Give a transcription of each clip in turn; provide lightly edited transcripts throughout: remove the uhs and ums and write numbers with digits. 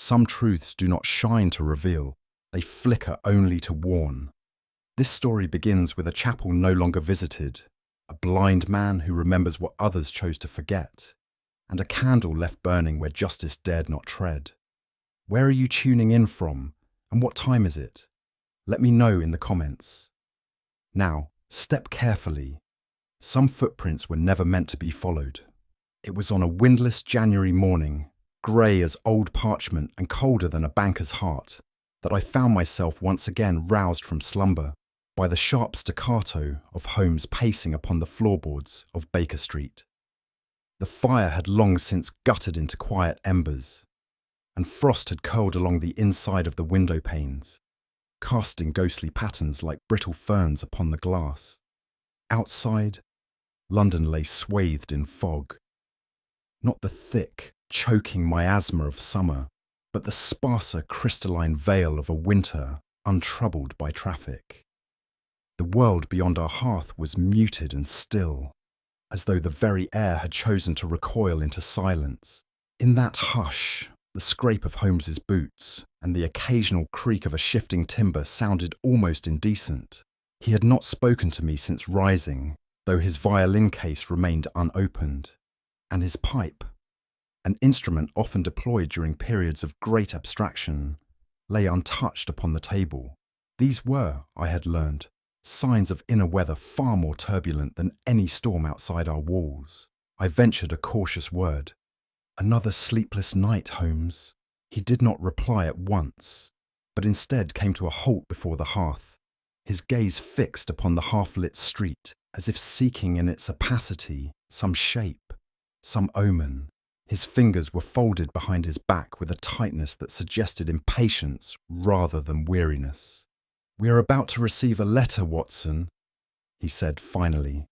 Some truths do not shine to reveal, they flicker only to warn. This story begins with a chapel no longer visited, a blind man who remembers what others chose to forget, and a candle left burning where justice dared not tread. Where are you tuning in from, and what time is it? Let me know in the comments. Now, step carefully. Some footprints were never meant to be followed. It was on a windless January morning, grey as old parchment and colder than a banker's heart, that I found myself once again roused from slumber by the sharp staccato of Holmes pacing upon the floorboards of Baker Street. The fire had long since guttered into quiet embers, and frost had curled along the inside of the window panes, casting ghostly patterns like brittle ferns upon the glass. Outside, London lay swathed in fog. Not the thick, choking miasma of summer, but the sparser crystalline veil of a winter untroubled by traffic. The world beyond our hearth was muted and still, as though the very air had chosen to recoil into silence. In that hush, the scrape of Holmes's boots and the occasional creak of a shifting timber sounded almost indecent. He had not spoken to me since rising, though his violin case remained unopened, and his pipe, an instrument often deployed during periods of great abstraction, lay untouched upon the table. These were, I had learned, signs of inner weather far more turbulent than any storm outside our walls. I ventured a cautious word. "Another sleepless night, Holmes." He did not reply at once, but instead came to a halt before the hearth, his gaze fixed upon the half-lit street, as if seeking in its opacity some shape, some omen. His fingers were folded behind his back with a tightness that suggested impatience rather than weariness. "We are about to receive a letter, Watson," he said finally,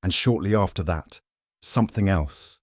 and shortly after that, something else.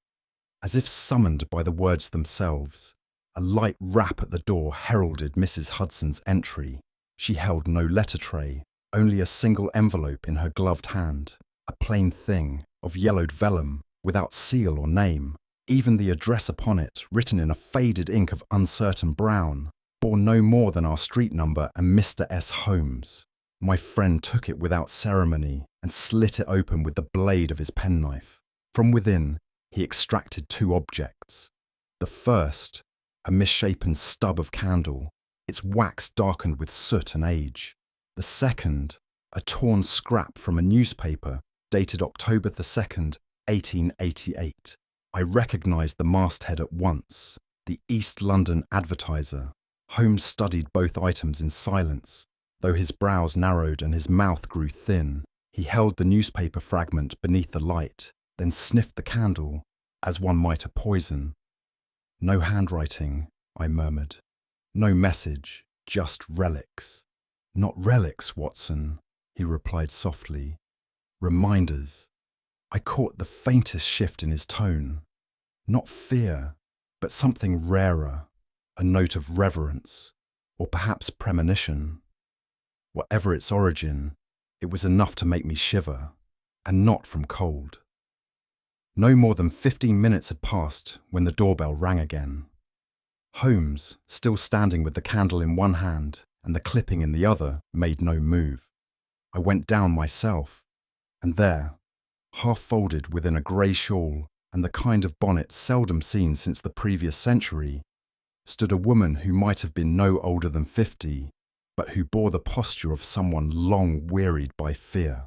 As if summoned by the words themselves, a light rap at the door heralded Mrs. Hudson's entry. She held no letter tray, only a single envelope in her gloved hand, a plain thing of yellowed vellum without seal or name. Even the address upon it, written in a faded ink of uncertain brown, bore no more than our street number and Mr. S. Holmes. My friend took it without ceremony and slit it open with the blade of his penknife. From within, he extracted two objects. The first, a misshapen stub of candle, its wax darkened with soot and age. The second, a torn scrap from a newspaper dated October the 2nd, 1888. I recognised the masthead at once, the East London Advertiser. Holmes studied both items in silence, though his brows narrowed and his mouth grew thin. He held the newspaper fragment beneath the light, then sniffed the candle, as one might a poison. "No handwriting," I murmured. "No message, just relics." "Not relics, Watson," he replied softly. "Reminders." I caught the faintest shift in his tone. Not fear, but something rarer, a note of reverence, or perhaps premonition. Whatever its origin, it was enough to make me shiver, and not from cold. No more than 15 minutes had passed when the doorbell rang again. Holmes, still standing with the candle in one hand and the clipping in the other, made no move. I went down myself, and there, half folded within a grey shawl and the kind of bonnet seldom seen since the previous century, stood a woman who might have been no older than 50, but who bore the posture of someone long wearied by fear.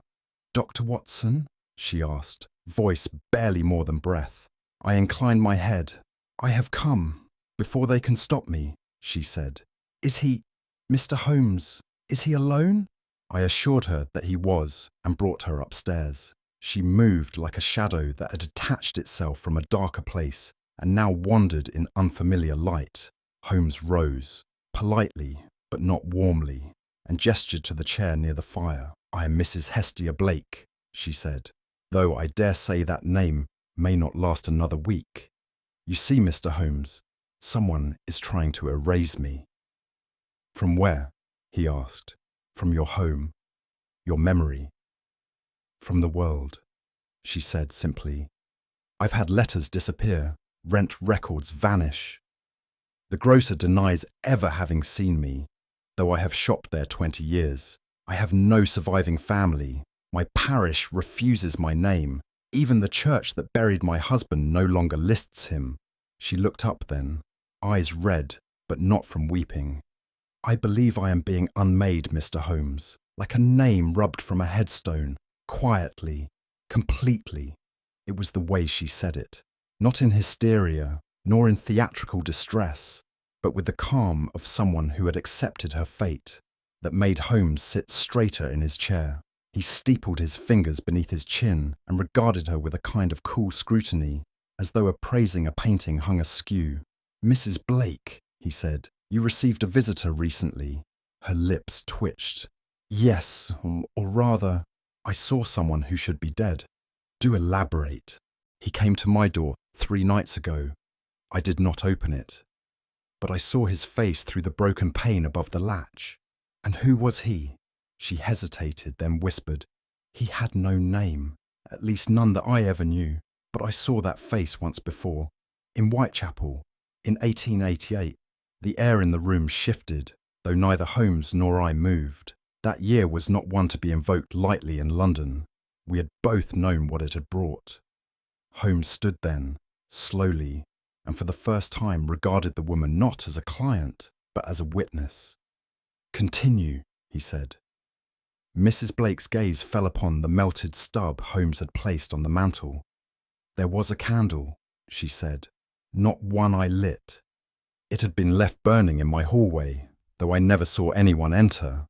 "Dr. Watson?" she asked, voice barely more than breath. I inclined my head. "I have come, before they can stop me," she said. "Is he, Mr. Holmes, is he alone?" I assured her that he was and brought her upstairs. She moved like a shadow that had detached itself from a darker place and now wandered in unfamiliar light. Holmes rose, politely but not warmly, and gestured to the chair near the fire. "I am Mrs. Hestia Blake," she said, "though I dare say that name may not last another week. You see, Mr. Holmes, someone is trying to erase me." "From where?" he asked. "From your home, your memory." "From the world," she said simply. "I've had letters disappear, rent records vanish." The grocer denies ever having seen me, though I have shopped there 20 years. I have no surviving family. My parish refuses my name. Even the church that buried my husband no longer lists him. She looked up then, eyes red, but not from weeping. I believe I am being unmade, Mr. Holmes, like a name rubbed from a headstone, quietly, completely. It was the way she said it, not in hysteria, nor in theatrical distress, but with the calm of someone who had accepted her fate, that made Holmes sit straighter in his chair. He steepled his fingers beneath his chin and regarded her with a kind of cool scrutiny, as though appraising a painting hung askew. "Mrs. Blake," he said, "you received a visitor recently." Her lips twitched. "Yes, or rather, I saw someone who should be dead." "Do elaborate." "He came to my door 3 nights ago. I did not open it, but I saw his face through the broken pane above the latch." "And who was he?" She hesitated, then whispered, "He had no name, at least none that I ever knew, but I saw that face once before, in Whitechapel, in 1888. The air in the room shifted, though neither Holmes nor I moved. That year was not one to be invoked lightly in London. We had both known what it had brought. Holmes stood then, slowly, and for the first time regarded the woman not as a client, but as a witness. "Continue," he said. Mrs. Blake's gaze fell upon the melted stub Holmes had placed on the mantel. "There was a candle," she said, "not one I lit. It had been left burning in my hallway, though I never saw anyone enter.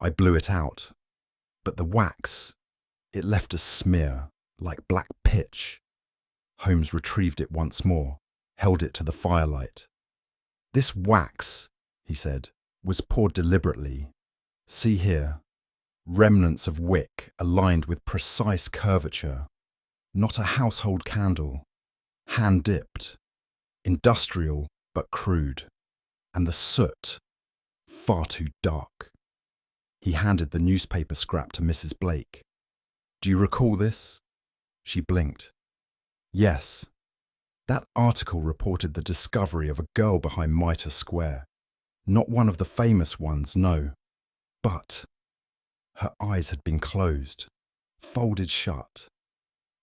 I blew it out, but the wax, it left a smear, like black pitch." Holmes retrieved it once more, held it to the firelight. "This wax," he said, "was poured deliberately. See here, remnants of wick aligned with precise curvature. Not a household candle, hand-dipped, industrial but crude. And the soot, far too dark." He handed the newspaper scrap to Mrs. Blake. "Do you recall this?" She blinked. "Yes. That article reported the discovery of a girl behind Mitre Square. Not one of the famous ones, no. But..." Her eyes had been closed, folded shut.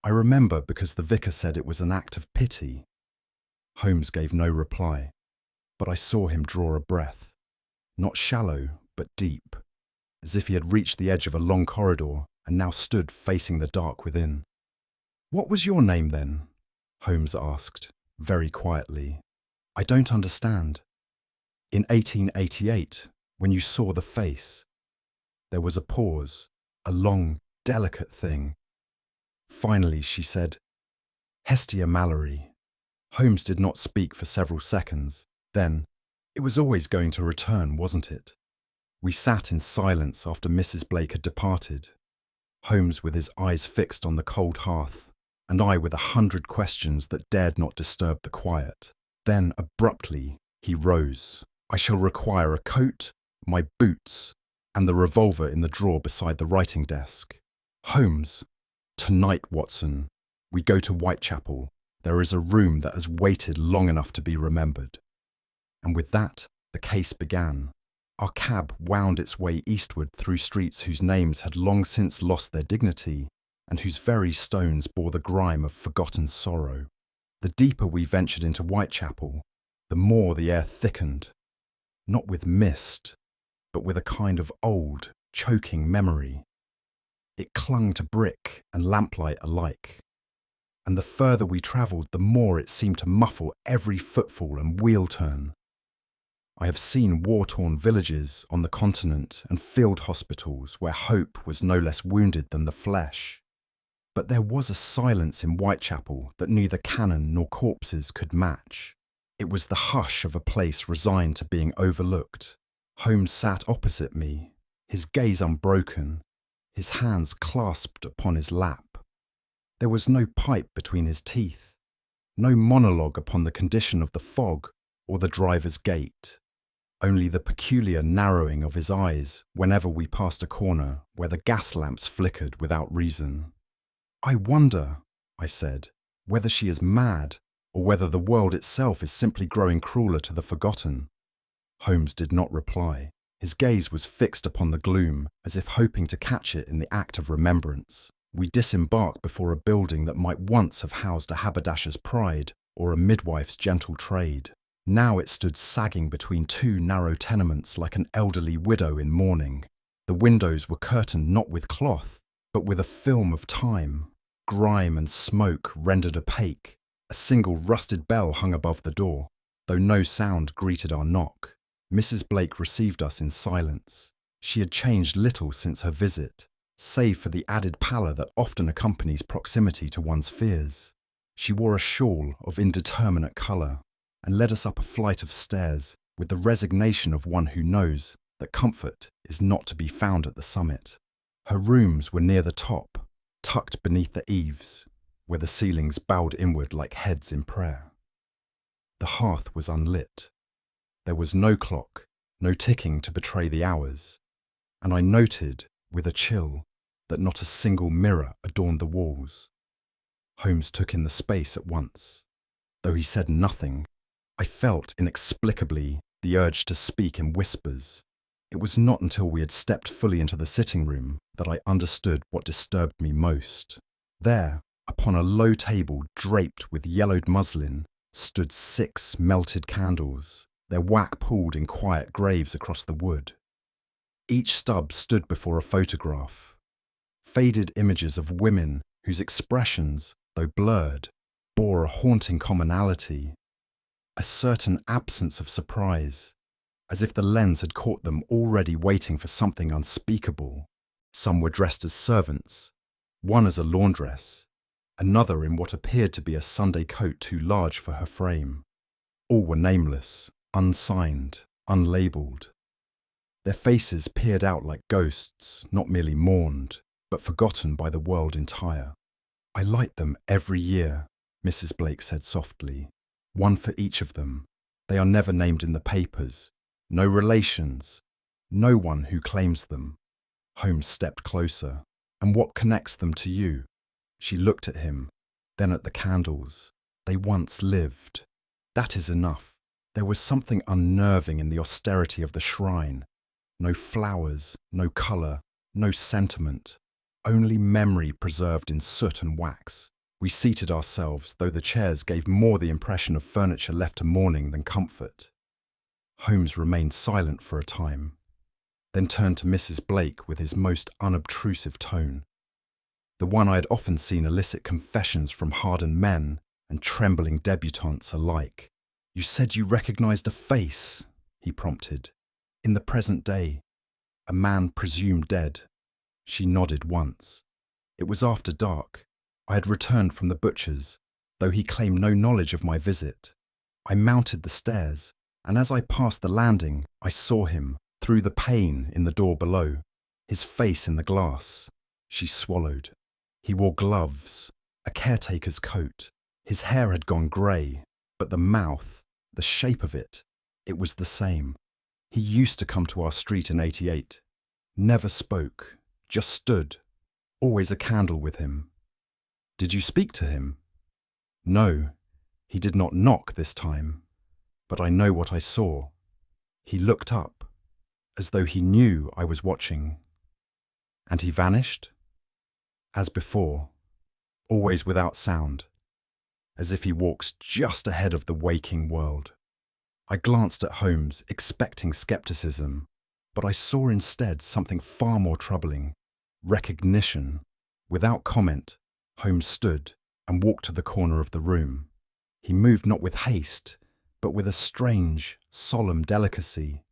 "I remember because the vicar said it was an act of pity." Holmes gave no reply, but I saw him draw a breath, not shallow, but deep, as if he had reached the edge of a long corridor and now stood facing the dark within. "What was your name then?" Holmes asked, very quietly. "I don't understand." "In 1888, when you saw the face." There was a pause, a long, delicate thing. Finally, she said, "Hestia Mallory." Holmes did not speak for several seconds. Then, it was always going to return, wasn't it? We sat in silence after Mrs. Blake had departed. Holmes with his eyes fixed on the cold hearth, and I with 100 questions that dared not disturb the quiet. Then, abruptly, he rose. "I shall require a coat, my boots, and the revolver in the drawer beside the writing desk. Holmes, tonight, Watson, we go to Whitechapel. There is a room that has waited long enough to be remembered." And with that, the case began. Our cab wound its way eastward through streets whose names had long since lost their dignity, and whose very stones bore the grime of forgotten sorrow. The deeper we ventured into Whitechapel, the more the air thickened, not with mist, but with a kind of old, choking memory. It clung to brick and lamplight alike, and the further we travelled, the more it seemed to muffle every footfall and wheel turn. I have seen war-torn villages on the continent and field hospitals where hope was no less wounded than the flesh. But there was a silence in Whitechapel that neither cannon nor corpses could match. It was the hush of a place resigned to being overlooked. Holmes sat opposite me, his gaze unbroken, his hands clasped upon his lap. There was no pipe between his teeth, no monologue upon the condition of the fog or the driver's gait, only the peculiar narrowing of his eyes whenever we passed a corner where the gas lamps flickered without reason. "I wonder," I said, "whether she is mad or whether the world itself is simply growing crueler to the forgotten. Holmes did not reply. His gaze was fixed upon the gloom, as if hoping to catch it in the act of remembrance. We disembarked before a building that might once have housed a haberdasher's pride or a midwife's gentle trade. Now it stood sagging between two narrow tenements like an elderly widow in mourning. The windows were curtained not with cloth, but with a film of time. Grime and smoke rendered opaque. A single rusted bell hung above the door, though no sound greeted our knock. Mrs. Blake received us in silence. She had changed little since her visit, save for the added pallor that often accompanies proximity to one's fears. She wore a shawl of indeterminate colour and led us up a flight of stairs with the resignation of one who knows that comfort is not to be found at the summit. Her rooms were near the top, tucked beneath the eaves, where the ceilings bowed inward like heads in prayer. The hearth was unlit. There was no clock, no ticking to betray the hours, and I noted, with a chill, that not a single mirror adorned the walls. Holmes took in the space at once. Though he said nothing, I felt inexplicably the urge to speak in whispers. It was not until we had stepped fully into the sitting room that I understood what disturbed me most. There, upon a low table draped with yellowed muslin, stood 6 melted candles, their wax pulled in quiet graves across the wood. Each stub stood before a photograph, faded images of women whose expressions, though blurred, bore a haunting commonality, a certain absence of surprise, as if the lens had caught them already waiting for something unspeakable. Some were dressed as servants, one as a laundress, another in what appeared to be a Sunday coat too large for her frame. All were nameless, unsigned, unlabelled. Their faces peered out like ghosts, not merely mourned, but forgotten by the world entire. "I light them every year," Mrs. Blake said softly. "One for each of them. They are never named in the papers. No relations. No one who claims them." Holmes stepped closer. "And what connects them to you?" She looked at him, then at the candles. "They once lived. That is enough." There was something unnerving in the austerity of the shrine. No flowers, no colour, no sentiment, only memory preserved in soot and wax. We seated ourselves, though the chairs gave more the impression of furniture left to mourning than comfort. Holmes remained silent for a time, then turned to Mrs. Blake with his most unobtrusive tone, the one I had often seen elicit confessions from hardened men and trembling debutantes alike. "You said you recognised a face," he prompted. "In the present day, a man presumed dead." She nodded once. It was after dark. I had returned from the butcher's, though he claimed no knowledge of my visit. I mounted the stairs, and as I passed the landing, I saw him, through the pane in the door below, his face in the glass. She swallowed. He wore gloves, a caretaker's coat. His hair had gone grey, but the mouth, the shape of it, it was the same. He used to come to our street in '88. Never spoke, just stood, always a candle with him. "Did you speak to him?" "No, he did not knock this time, but I know what I saw. He looked up, as though he knew I was watching." "And he vanished?" "As before, always without sound, as if he walks just ahead of the waking world." I glanced at Holmes, expecting skepticism, but I saw instead something far more troubling: recognition. Without comment, Holmes stood and walked to the corner of the room. He moved not with haste, but with a strange, solemn delicacy,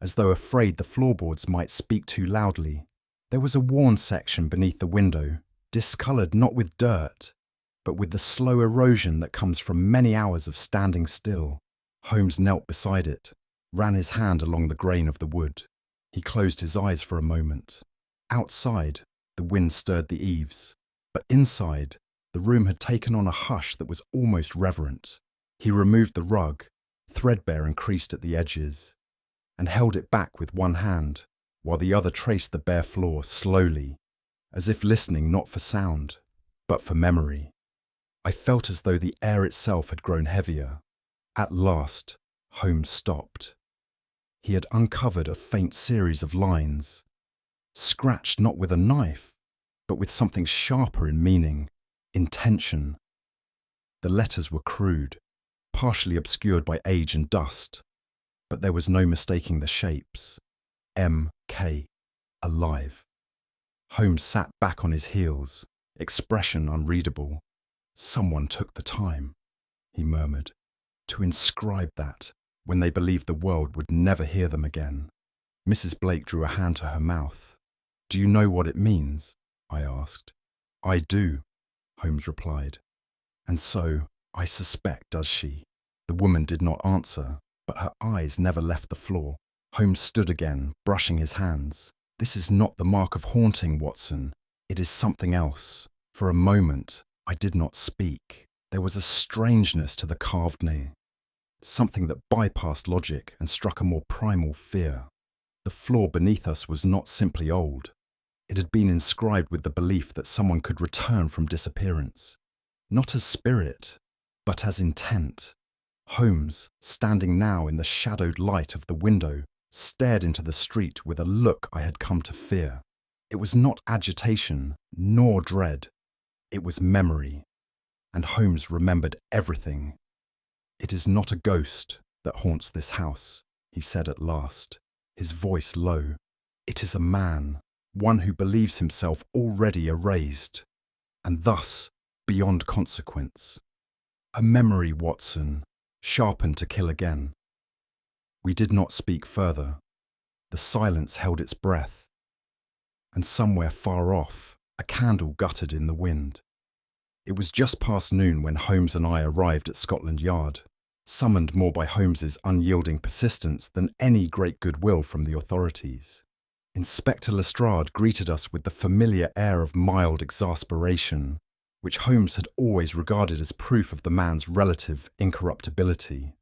as though afraid the floorboards might speak too loudly. There was a worn section beneath the window, discoloured not with dirt, but with the slow erosion that comes from many hours of standing still. Holmes knelt beside it, ran his hand along the grain of the wood. He closed his eyes for a moment. Outside, the wind stirred the eaves, but inside, the room had taken on a hush that was almost reverent. He removed the rug, threadbare and creased at the edges, and held it back with one hand, while the other traced the bare floor slowly, as if listening not for sound, but for memory. I felt as though the air itself had grown heavier. At last, Holmes stopped. He had uncovered a faint series of lines, scratched not with a knife, but with something sharper in meaning, intention. The letters were crude, partially obscured by age and dust, but there was no mistaking the shapes. M.K. Alive. Holmes sat back on his heels, expression unreadable. Someone took the time, he murmured, to inscribe that when they believed the world would never hear them again. Mrs. Blake drew a hand to her mouth. Do you know what it means? I asked. I do, Holmes replied. And so, I suspect, does she? The woman did not answer, but her eyes never left the floor. Holmes stood again, brushing his hands. This is not the mark of haunting, Watson. It is something else. For a moment, I did not speak. There was a strangeness to the carved name, something that bypassed logic and struck a more primal fear. The floor beneath us was not simply old. It had been inscribed with the belief that someone could return from disappearance, not as spirit, but as intent. Holmes, standing now in the shadowed light of the window, stared into the street with a look I had come to fear. It was not agitation, nor dread. It was memory, and Holmes remembered everything. It is not a ghost that haunts this house, he said at last, his voice low. It is a man, one who believes himself already erased, and thus beyond consequence. A memory, Watson, sharpened to kill again. We did not speak further. The silence held its breath, and somewhere far off, a candle guttered in the wind. It was just past noon when Holmes and I arrived at Scotland Yard, summoned more by Holmes's unyielding persistence than any great goodwill from the authorities. Inspector Lestrade greeted us with the familiar air of mild exasperation, which Holmes had always regarded as proof of the man's relative incorruptibility.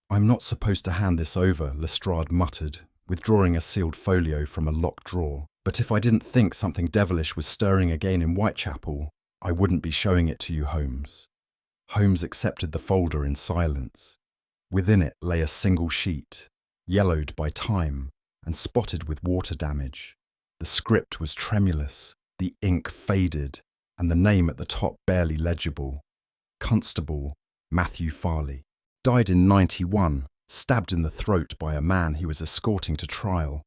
I'm not supposed to hand this over, Lestrade muttered, withdrawing a sealed folio from a locked drawer. But if I didn't think something devilish was stirring again in Whitechapel, I wouldn't be showing it to you, Holmes. Holmes accepted the folder in silence. Within it lay a single sheet, yellowed by time and spotted with water damage. The script was tremulous, the ink faded, and the name at the top barely legible. Constable Matthew Farley. Died in 91, stabbed in the throat by a man he was escorting to trial,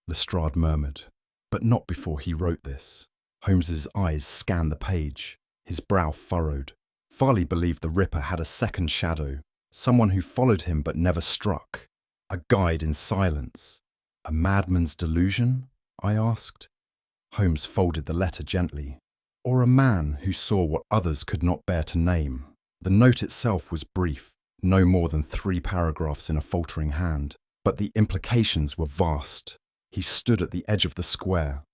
Lestrade murmured. But not before he wrote this. Holmes's eyes scanned the page, his brow furrowed. Farley believed the Ripper had a second shadow, someone who followed him but never struck. A guide in silence. A madman's delusion? I asked. Holmes folded the letter gently. Or a man who saw what others could not bear to name. The note itself was brief, no more than 3 paragraphs in a faltering hand, but the implications were vast. He stood at the edge of the square,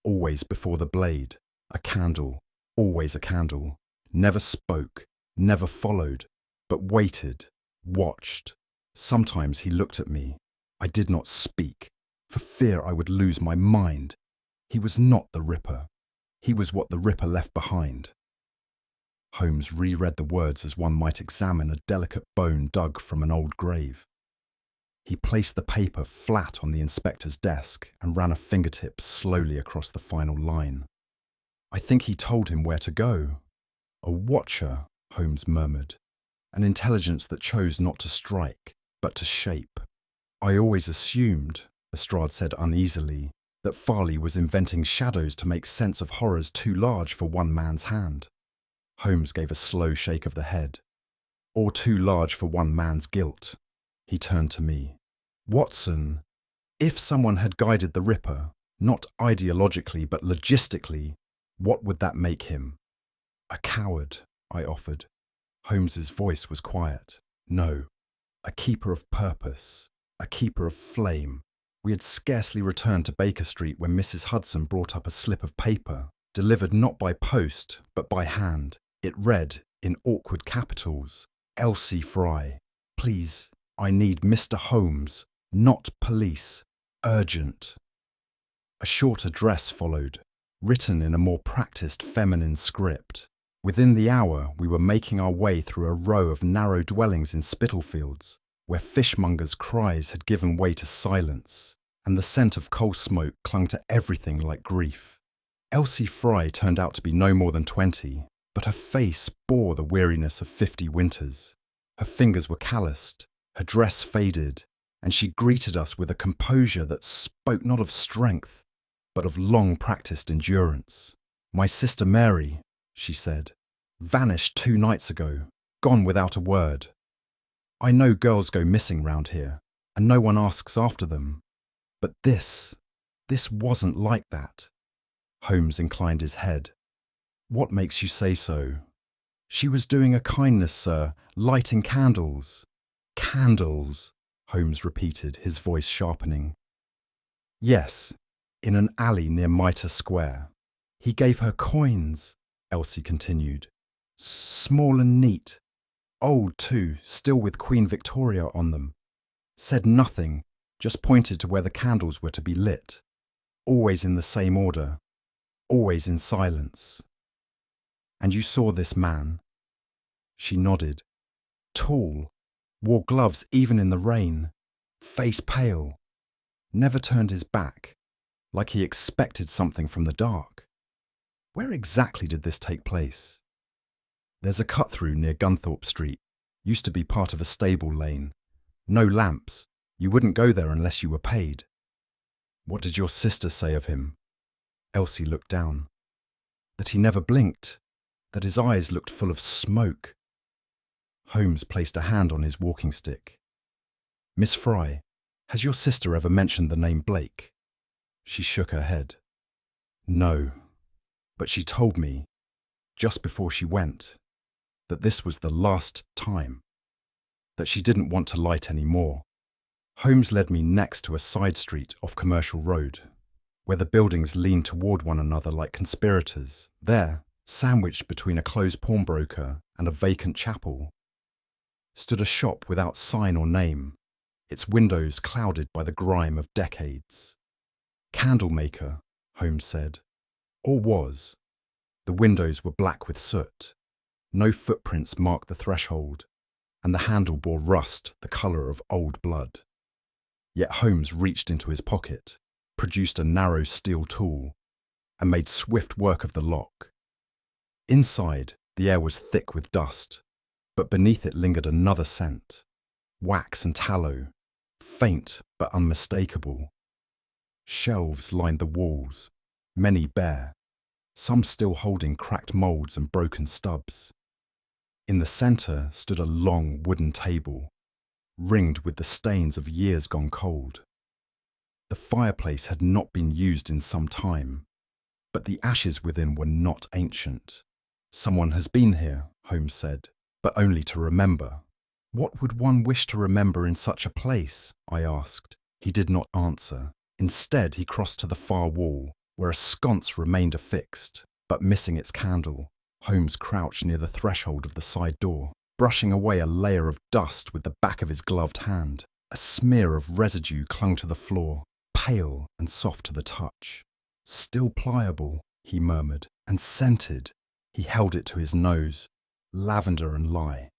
always before the blade, a candle, always a candle, never spoke, never followed, but waited, watched. Sometimes he looked at me. I did not speak, for fear I would lose my mind. He was not the Ripper. He was what the Ripper left behind. Holmes reread the words as one might examine a delicate bone dug from an old grave. He placed the paper flat on the inspector's desk and ran a fingertip slowly across the final line. I think he told him where to go. A watcher, Holmes murmured. An intelligence that chose not to strike, but to shape. I always assumed, Lestrade said uneasily, that Farley was inventing shadows to make sense of horrors too large for one man's hand. Holmes gave a slow shake of the head. Or too large for one man's guilt. He turned to me. Watson, if someone had guided the Ripper, not ideologically but logistically, what would that make him? A coward, I offered. Holmes's voice was quiet. No, a keeper of purpose, a keeper of flame. We had scarcely returned to Baker Street when Mrs. Hudson brought up a slip of paper, delivered not by post, but by hand. It read, in awkward capitals, Elsie Fry. Please, I need Mr. Holmes, not police. Urgent. A short address followed, written in a more practiced feminine script. Within the hour, we were making our way through a row of narrow dwellings in Spitalfields, where fishmongers' cries had given way to silence, and the scent of coal smoke clung to everything like grief. Elsie Fry turned out to be no more than 20, but her face bore the weariness of 50 winters. Her fingers were calloused, her dress faded, and she greeted us with a composure that spoke not of strength, but of long-practiced endurance. "My sister Mary," she said, "vanished 2 nights ago, gone without a word. I know girls go missing round here, and no one asks after them. But this wasn't like that." Holmes inclined his head. "What makes you say so?" "She was doing a kindness, sir, lighting candles." "Candles," Holmes repeated, his voice sharpening. "Yes, in an alley near Mitre Square. He gave her coins," Elsie continued. "Small and neat. Old, too, still with Queen Victoria on them. Said nothing, just pointed to where the candles were to be lit. Always in the same order. Always in silence." "And you saw this man?" She nodded. "Tall, wore gloves even in the rain, face pale, never turned his back, like he expected something from the dark." "Where exactly did this take place?" "There's a cut-through near Gunthorpe Street. Used to be part of a stable lane. No lamps. You wouldn't go there unless you were paid." "What did your sister say of him?" Elsie looked down. "That he never blinked, that his eyes looked full of smoke." Holmes placed a hand on his walking stick. "Miss Fry, has your sister ever mentioned the name Blake?" She shook her head. "No, but she told me, just before she went, that this was the last time, that she didn't want to light any more." Holmes led me next to a side street off Commercial Road, where the buildings leaned toward one another like conspirators. There, sandwiched between a closed pawnbroker and a vacant chapel, stood a shop without sign or name, its windows clouded by the grime of decades. "Candlemaker," Holmes said. Or was. The windows were black with soot. No footprints marked the threshold, and the handle bore rust the colour of old blood. Yet Holmes reached into his pocket, produced a narrow steel tool, and made swift work of the lock. Inside, the air was thick with dust, but beneath it lingered another scent, wax and tallow, faint but unmistakable. Shelves lined the walls, many bare, some still holding cracked moulds and broken stubs. In the centre stood a long wooden table, ringed with the stains of years gone cold. The fireplace had not been used in some time, but the ashes within were not ancient. "Someone has been here," Holmes said, "but only to remember." "What would one wish to remember in such a place?" I asked. He did not answer. Instead, he crossed to the far wall, where a sconce remained affixed, but missing its candle. Holmes crouched near the threshold of the side door, brushing away a layer of dust with the back of his gloved hand. A smear of residue clung to the floor, pale and soft to the touch. "Still pliable," he murmured, "and scented." He held it to his nose. "Lavender and lye.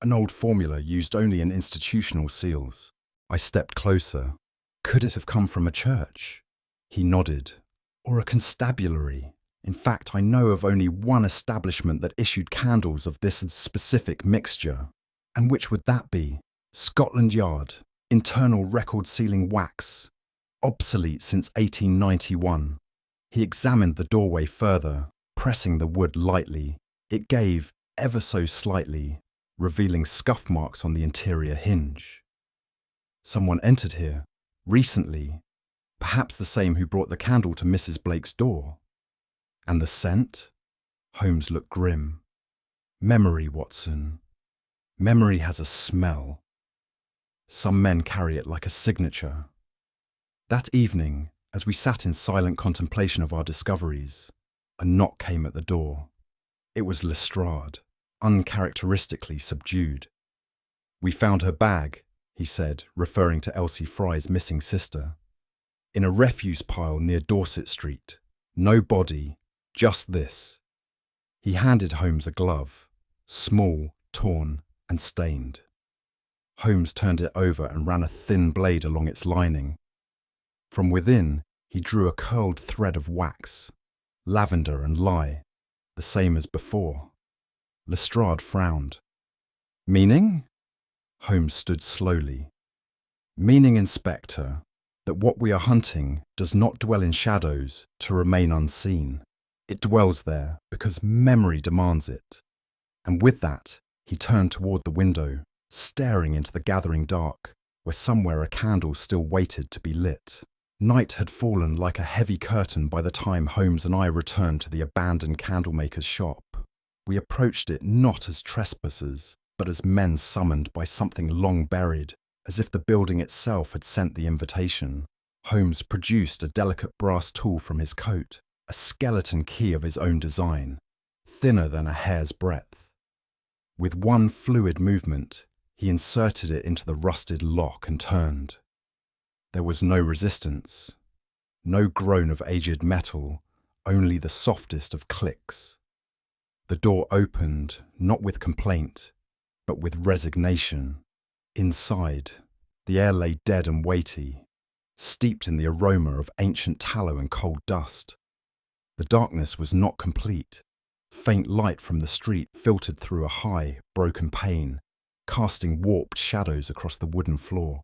An old formula used only in institutional seals." I stepped closer. "Could it have come from a church?" He nodded. "Or a constabulary. In fact, I know of only one establishment that issued candles of this specific mixture." "And which would that be?" "Scotland Yard. Internal record sealing wax. Obsolete since 1891. He examined the doorway further, pressing the wood lightly. It gave, ever so slightly, revealing scuff marks on the interior hinge. "Someone entered here, recently, perhaps the same who brought the candle to Mrs. Blake's door." "And the scent?" Holmes looked grim. "Memory, Watson. Memory has a smell. Some men carry it like a signature." That evening, as we sat in silent contemplation of our discoveries, a knock came at the door. It was Lestrade, uncharacteristically subdued. "We found her bag," he said, referring to Elsie Fry's missing sister. "In a refuse pile near Dorset Street. No body, just this." He handed Holmes a glove, small, torn, and stained. Holmes turned it over and ran a thin blade along its lining. From within, he drew a curled thread of wax, lavender and lye, the same as before. Lestrade frowned. "Meaning?" Holmes stood slowly. "Meaning, Inspector, that what we are hunting does not dwell in shadows to remain unseen. It dwells there because memory demands it." And with that, he turned toward the window, staring into the gathering dark, where somewhere a candle still waited to be lit. Night had fallen like a heavy curtain by the time Holmes and I returned to the abandoned candlemaker's shop. We approached it not as trespassers, but as men summoned by something long buried, as if the building itself had sent the invitation. Holmes produced a delicate brass tool from his coat, a skeleton key of his own design, thinner than a hair's breadth. With one fluid movement, he inserted it into the rusted lock and turned. There was no resistance, no groan of aged metal, only the softest of clicks. The door opened, not with complaint, but with resignation. Inside, the air lay dead and weighty, steeped in the aroma of ancient tallow and coal dust. The darkness was not complete. Faint light from the street filtered through a high, broken pane, casting warped shadows across the wooden floor.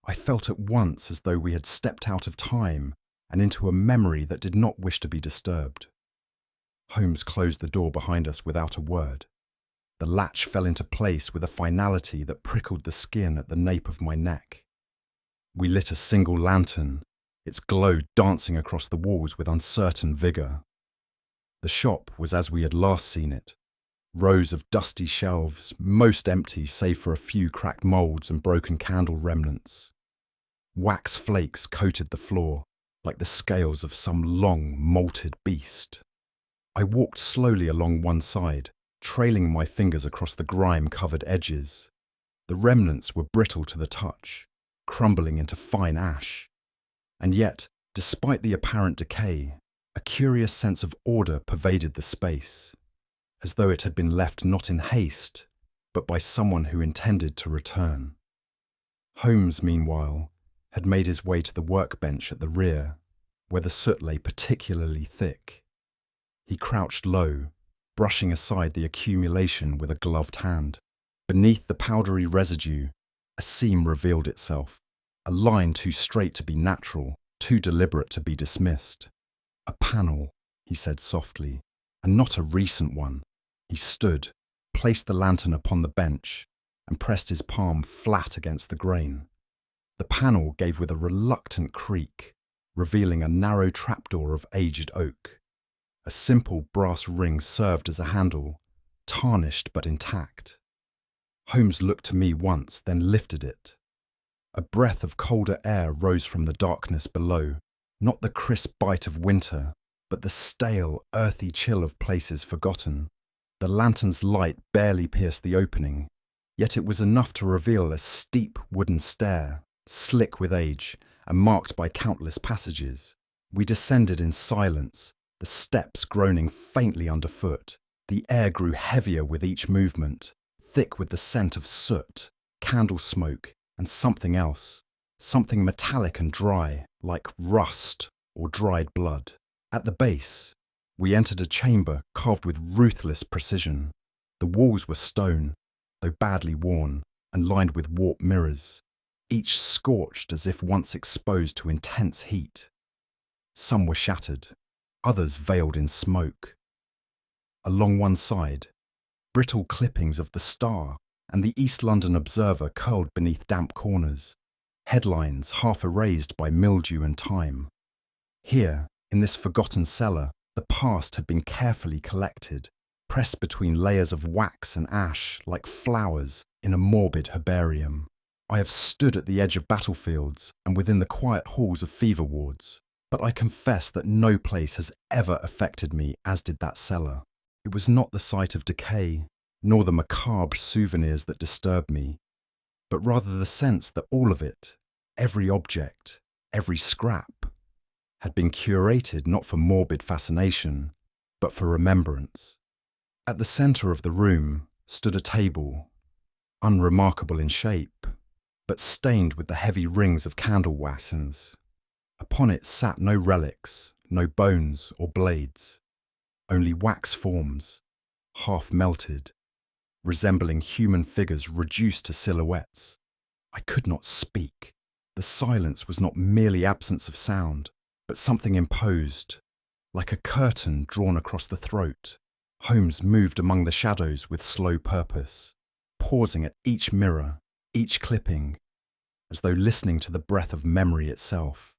I felt at once as though we had stepped out of time and into a memory that did not wish to be disturbed. Holmes closed the door behind us without a word. The latch fell into place with a finality that prickled the skin at the nape of my neck. We lit a single lantern, its glow dancing across the walls with uncertain vigour. The shop was as we had last seen it, rows of dusty shelves, most empty save for a few cracked moulds and broken candle remnants. Wax flakes coated the floor, like the scales of some long, molted beast. I walked slowly along one side, trailing my fingers across the grime-covered edges. The remnants were brittle to the touch, crumbling into fine ash. And yet, despite the apparent decay, a curious sense of order pervaded the space, as though it had been left not in haste, but by someone who intended to return. Holmes, meanwhile, had made his way to the workbench at the rear, where the soot lay particularly thick. He crouched low, brushing aside the accumulation with a gloved hand. Beneath the powdery residue, a seam revealed itself, a line too straight to be natural, too deliberate to be dismissed. "A panel," he said softly, "and not a recent one." He stood, placed the lantern upon the bench, and pressed his palm flat against the grain. The panel gave with a reluctant creak, revealing a narrow trapdoor of aged oak. A simple brass ring served as a handle, tarnished but intact. Holmes looked to me once, then lifted it. A breath of colder air rose from the darkness below, not the crisp bite of winter, but the stale, earthy chill of places forgotten. The lantern's light barely pierced the opening, yet it was enough to reveal a steep wooden stair, slick with age and marked by countless passages. We descended in silence, the steps groaning faintly underfoot. The air grew heavier with each movement, thick with the scent of soot, candle smoke, and something else, something metallic and dry, like rust or dried blood. At the base, we entered a chamber carved with ruthless precision. The walls were stone, though badly worn, and lined with warped mirrors, each scorched as if once exposed to intense heat. Some were shattered, others veiled in smoke. Along one side, brittle clippings of the Star and the East London Observer curled beneath damp corners, headlines half erased by mildew and time. Here, in this forgotten cellar, the past had been carefully collected, pressed between layers of wax and ash like flowers in a morbid herbarium. I have stood at the edge of battlefields and within the quiet halls of fever wards, but I confess that no place has ever affected me as did that cellar. It was not the sight of decay, nor the macabre souvenirs that disturbed me, but rather the sense that all of it, every object, every scrap, had been curated not for morbid fascination, but for remembrance. At the centre of the room stood a table, unremarkable in shape, but stained with the heavy rings of candle waxens. Upon it sat no relics, no bones or blades, only wax forms, half melted, resembling human figures reduced to silhouettes. I could not speak. The silence was not merely absence of sound, but something imposed, like a curtain drawn across the throat. Holmes moved among the shadows with slow purpose, pausing at each mirror, each clipping, as though listening to the breath of memory itself.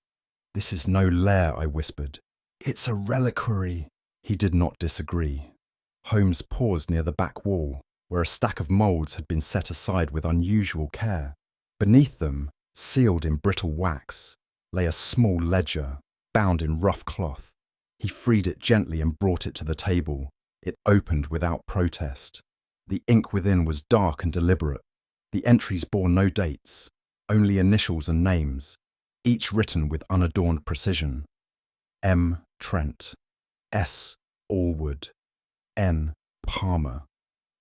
"This is no lair," I whispered. "It's a reliquary." He did not disagree. Holmes paused near the back wall, where a stack of moulds had been set aside with unusual care. Beneath them, sealed in brittle wax, lay a small ledger, bound in rough cloth. He freed it gently and brought it to the table. It opened without protest. The ink within was dark and deliberate. The entries bore no dates, only initials and names, each written with unadorned precision. M. Trent, S. Allwood, N. Palmer,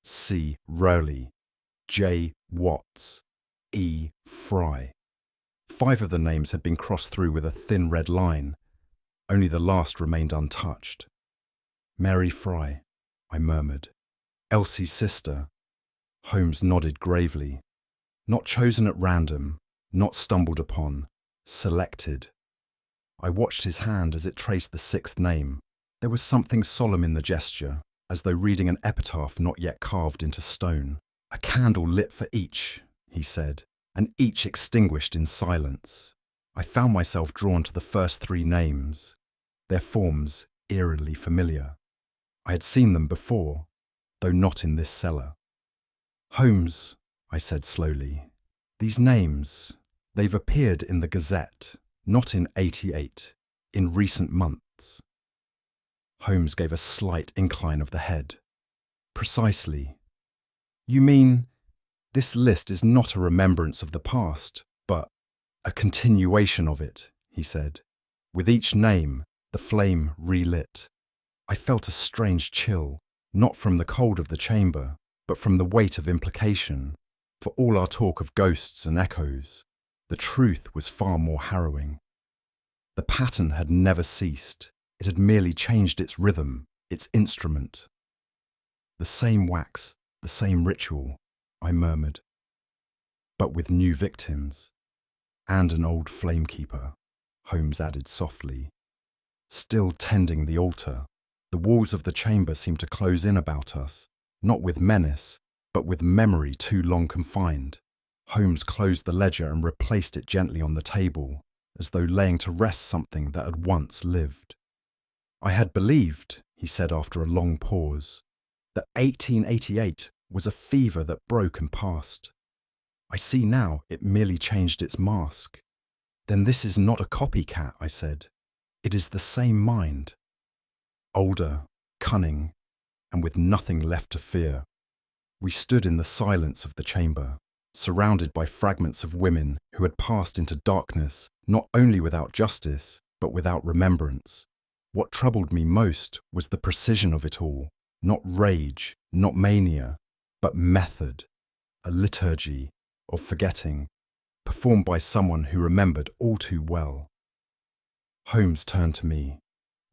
C. Rowley, J. Watts, E. Fry. 5 of the names had been crossed through with a thin red line. Only the last remained untouched. "Mary Fry," I murmured. "Elsie's sister." Holmes nodded gravely. "Not chosen at random, not stumbled upon, selected." I watched his hand as it traced the 6th name. There was something solemn in the gesture, as though reading an epitaph not yet carved into stone. "A candle lit for each," he said, "and each extinguished in silence." I found myself drawn to the first 3 names, their forms eerily familiar. I had seen them before, though not in this cellar. "Holmes," I said slowly, "these names, they've appeared in the Gazette, not in '88, in recent months." Holmes gave a slight incline of the head. "Precisely. You mean, this list is not a remembrance of the past, but a continuation of it," he said. With each name, the flame relit. I felt a strange chill, not from the cold of the chamber, but from the weight of implication. For all our talk of ghosts and echoes, the truth was far more harrowing. The pattern had never ceased. It had merely changed its rhythm, its instrument. "The same wax, the same ritual," I murmured, "but with new victims. And an old flamekeeper," Holmes added softly, "still tending the altar." The walls of the chamber seemed to close in about us, not with menace, but with memory too long confined. Holmes closed the ledger and replaced it gently on the table, as though laying to rest something that had once lived. "I had believed," he said after a long pause, "that 1888 was a fever that broke and passed. I see now it merely changed its mask." "Then this is not a copycat," I said. "It is the same mind. Older, cunning, and with nothing left to fear." We stood in the silence of the chamber, surrounded by fragments of women who had passed into darkness, not only without justice, but without remembrance. What troubled me most was the precision of it all, not rage, not mania, but method, a liturgy of forgetting, performed by someone who remembered all too well. Holmes turned to me.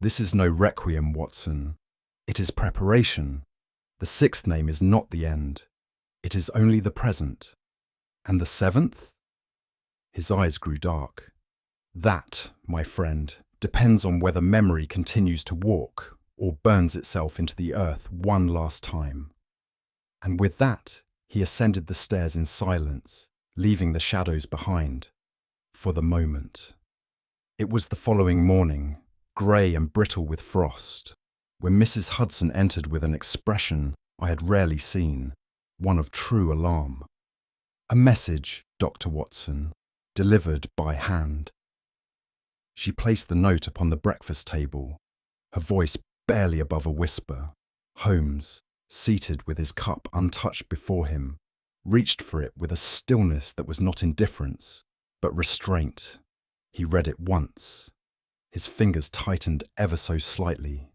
"This is no requiem, Watson. It is preparation. The 6th name is not the end. It is only the present." "And the 7th? His eyes grew dark. "That, my friend, depends on whether memory continues to walk or burns itself into the earth one last time." And with that, he ascended the stairs in silence, leaving the shadows behind, for the moment. It was the following morning, grey and brittle with frost, when Mrs. Hudson entered with an expression I had rarely seen, one of true alarm. "A message, Dr. Watson, delivered by hand." She placed the note upon the breakfast table, her voice barely above a whisper. Holmes, seated with his cup untouched before him, reached for it with a stillness that was not indifference, but restraint. He read it once. His fingers tightened ever so slightly.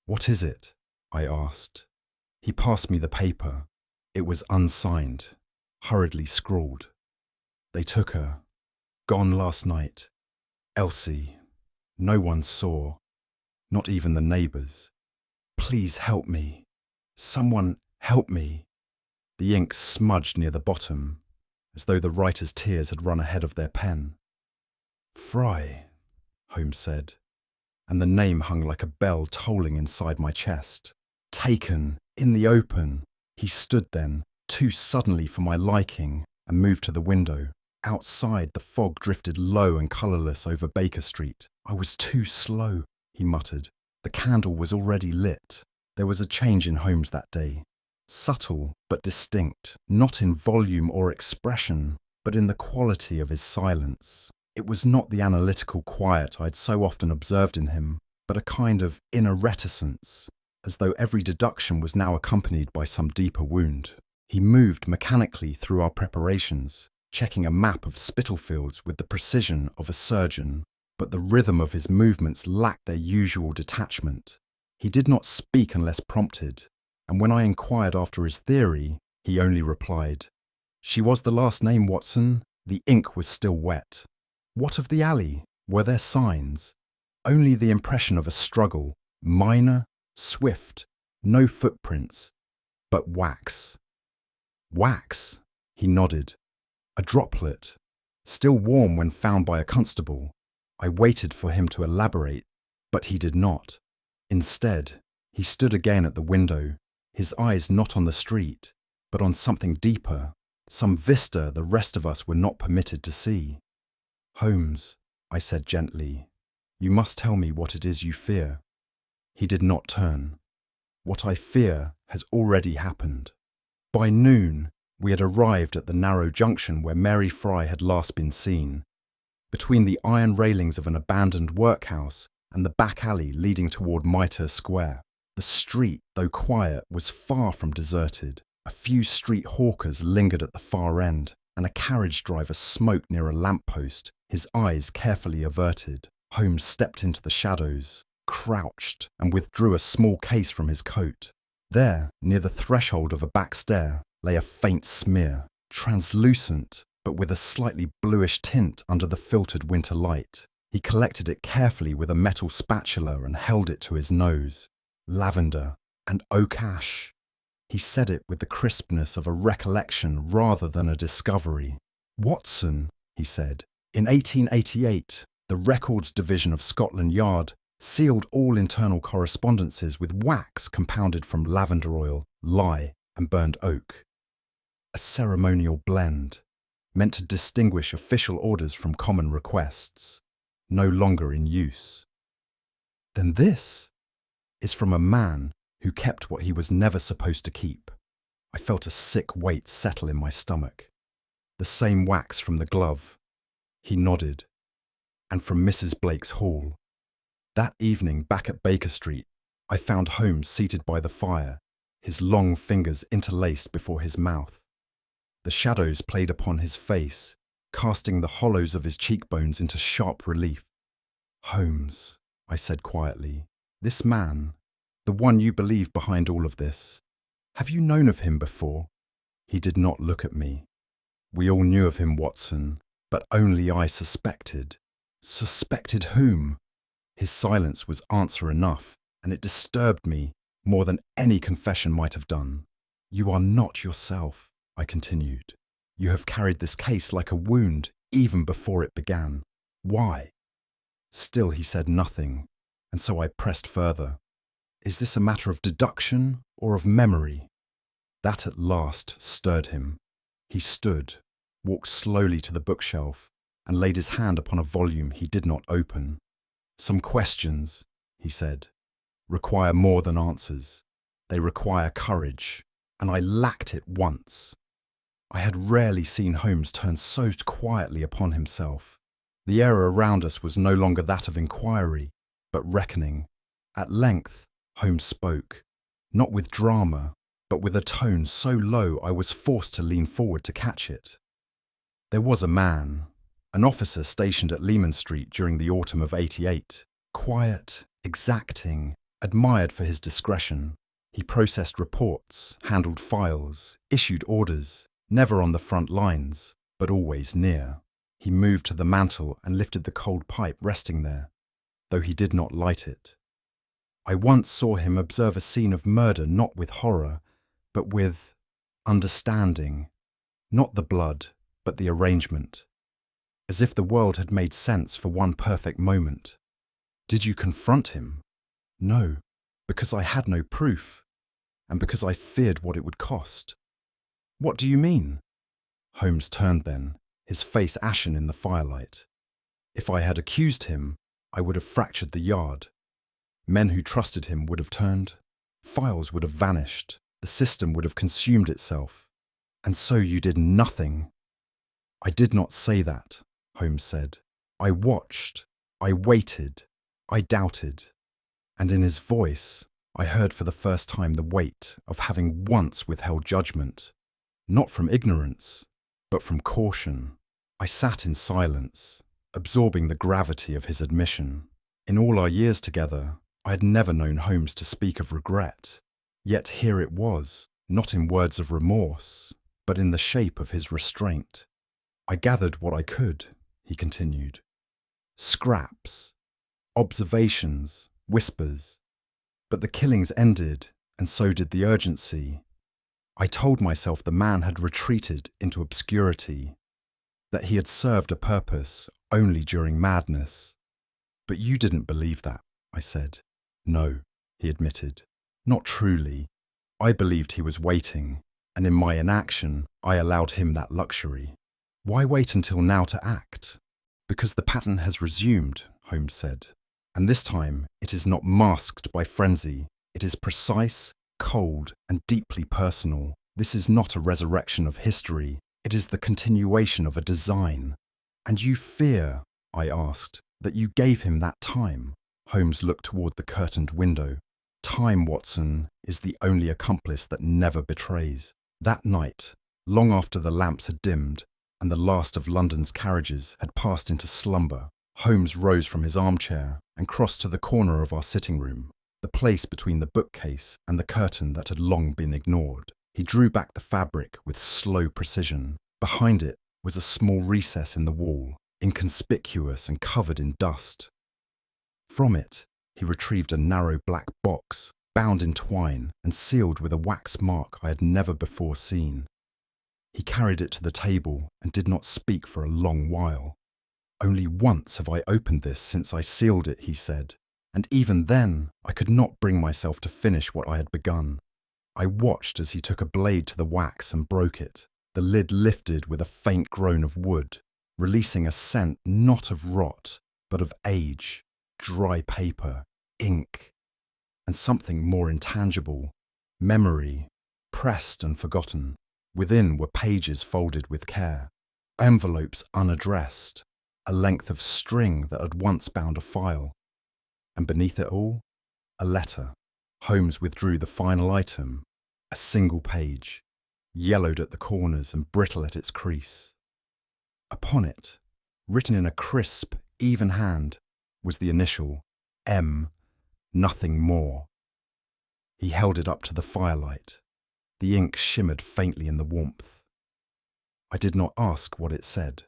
"What is it?" I asked. He passed me the paper. It was unsigned, hurriedly scrawled. They took her. Gone last night. Elsie. No one saw. Not even the neighbours. Please help me. Someone help me. The ink smudged near the bottom, as though the writer's tears had run ahead of their pen. Fry, Holmes said, and the name hung like a bell tolling inside my chest. Taken, in the open. He stood then, too suddenly for my liking, and moved to the window. Outside, the fog drifted low and colourless over Baker Street. I was too slow, he muttered. The candle was already lit. There was a change in Holmes that day. Subtle but distinct, not in volume or expression, but in the quality of his silence. It was not the analytical quiet I'd so often observed in him, but a kind of inner reticence, as though every deduction was now accompanied by some deeper wound. He moved mechanically through our preparations, checking a map of Spitalfields with the precision of a surgeon, but the rhythm of his movements lacked their usual detachment. He did not speak unless prompted, and when I inquired after his theory, he only replied, "She was the last name, Watson." The ink was still wet. What of the alley? Were there signs? Only the impression of a struggle, minor, swift, no footprints, but wax. Wax? He nodded. A droplet, still warm when found by a constable. I waited for him to elaborate, but he did not. Instead, he stood again at the window, his eyes not on the street, but on something deeper, some vista the rest of us were not permitted to see. "Holmes," I said gently, "you must tell me what it is you fear." He did not turn. What I fear has already happened. By noon, we had arrived at the narrow junction where Mary Fry had last been seen. Between the iron railings of an abandoned workhouse and the back alley leading toward Mitre Square, the street, though quiet, was far from deserted. A few street hawkers lingered at the far end, and a carriage driver smoked near a lamppost, his eyes carefully averted. Holmes stepped into the shadows, crouched, and withdrew a small case from his coat. There, near the threshold of a back stair, lay a faint smear, translucent, but with a slightly bluish tint under the filtered winter light. He collected it carefully with a metal spatula and held it to his nose. Lavender and oak ash. He said it with the crispness of a recollection rather than a discovery. "Watson," he said, "in 1888, the Records Division of Scotland Yard sealed all internal correspondences with wax compounded from lavender oil, lye, and burned oak. A ceremonial blend, meant to distinguish official orders from common requests, no longer in use. Then this is from a man who kept what he was never supposed to keep." I felt a sick weight settle in my stomach. "The same wax from the glove." He nodded. "And from Mrs. Blake's hall." That evening, back at Baker Street, I found Holmes seated by the fire, his long fingers interlaced before his mouth. The shadows played upon his face, casting the hollows of his cheekbones into sharp relief. "Holmes," I said quietly, "this man, the one you believe behind all of this, have you known of him before?" He did not look at me. "We all knew of him, Watson, but only I suspected." Suspected whom? His silence was answer enough, and it disturbed me more than any confession might have done. "You are not yourself," I continued. "You have carried this case like a wound even before it began. Why?" Still he said nothing, and so I pressed further. "Is this a matter of deduction or of memory?" That at last stirred him. He stood, walked slowly to the bookshelf, and laid his hand upon a volume he did not open. "Some questions," he said, "require more than answers. They require courage, and I lacked it once." I had rarely seen Holmes turn so quietly upon himself. The air around us was no longer that of inquiry, but reckoning. At length, Holmes spoke, not with drama, but with a tone so low I was forced to lean forward to catch it. "There was a man, an officer stationed at Leman Street during the autumn of '88, quiet, exacting, admired for his discretion. He processed reports, handled files, issued orders, never on the front lines, but always near. He moved to the mantel and lifted the cold pipe resting there, though he did not light it. I once saw him observe a scene of murder not with horror, but with understanding, not the blood, but the arrangement, as if the world had made sense for one perfect moment. Did you confront him? No, because I had no proof, and because I feared what it would cost. What do you mean? Holmes turned then, his face ashen in the firelight. If I had accused him, I would have fractured the yard. Men who trusted him would have turned. Files would have vanished. The system would have consumed itself. And so you did nothing. I did not say that, Holmes said. I watched. I waited. I doubted. And in his voice, I heard for the first time the weight of having once withheld judgment, not from ignorance, but from caution. I sat in silence, absorbing the gravity of his admission. In all our years together, I had never known Holmes to speak of regret. Yet here it was, not in words of remorse, but in the shape of his restraint. I gathered what I could, he continued. Scraps, observations, whispers. But the killings ended, and so did the urgency. I told myself the man had retreated into obscurity, that he had served a purpose only during madness. But you didn't believe that, I said. No, he admitted. Not truly. I believed he was waiting, and in my inaction, I allowed him that luxury. Why wait until now to act? Because the pattern has resumed, Holmes said. And this time, it is not masked by frenzy. It is precise, cold, and deeply personal. This is not a resurrection of history. It is the continuation of a design. And you fear, I asked, that you gave him that time? Holmes looked toward the curtained window. Time, Watson, is the only accomplice that never betrays. That night, long after the lamps had dimmed and the last of London's carriages had passed into slumber, Holmes rose from his armchair and crossed to the corner of our sitting room, the place between the bookcase and the curtain that had long been ignored. He drew back the fabric with slow precision. Behind it was a small recess in the wall, inconspicuous and covered in dust. From it, he retrieved a narrow black box, bound in twine and sealed with a wax mark I had never before seen. He carried it to the table and did not speak for a long while. Only once have I opened this since I sealed it, he said, and even then I could not bring myself to finish what I had begun. I watched as he took a blade to the wax and broke it. The lid lifted with a faint groan of wood, releasing a scent not of rot, but of age, dry paper, ink, and something more intangible, memory, pressed and forgotten. Within were pages folded with care, envelopes unaddressed, a length of string that had once bound a file. And beneath it all, a letter. Holmes withdrew the final item, a single page, yellowed at the corners and brittle at its crease. Upon it, written in a crisp, even hand, was the initial M, nothing more. He held it up to the firelight. The ink shimmered faintly in the warmth. I did not ask what it said.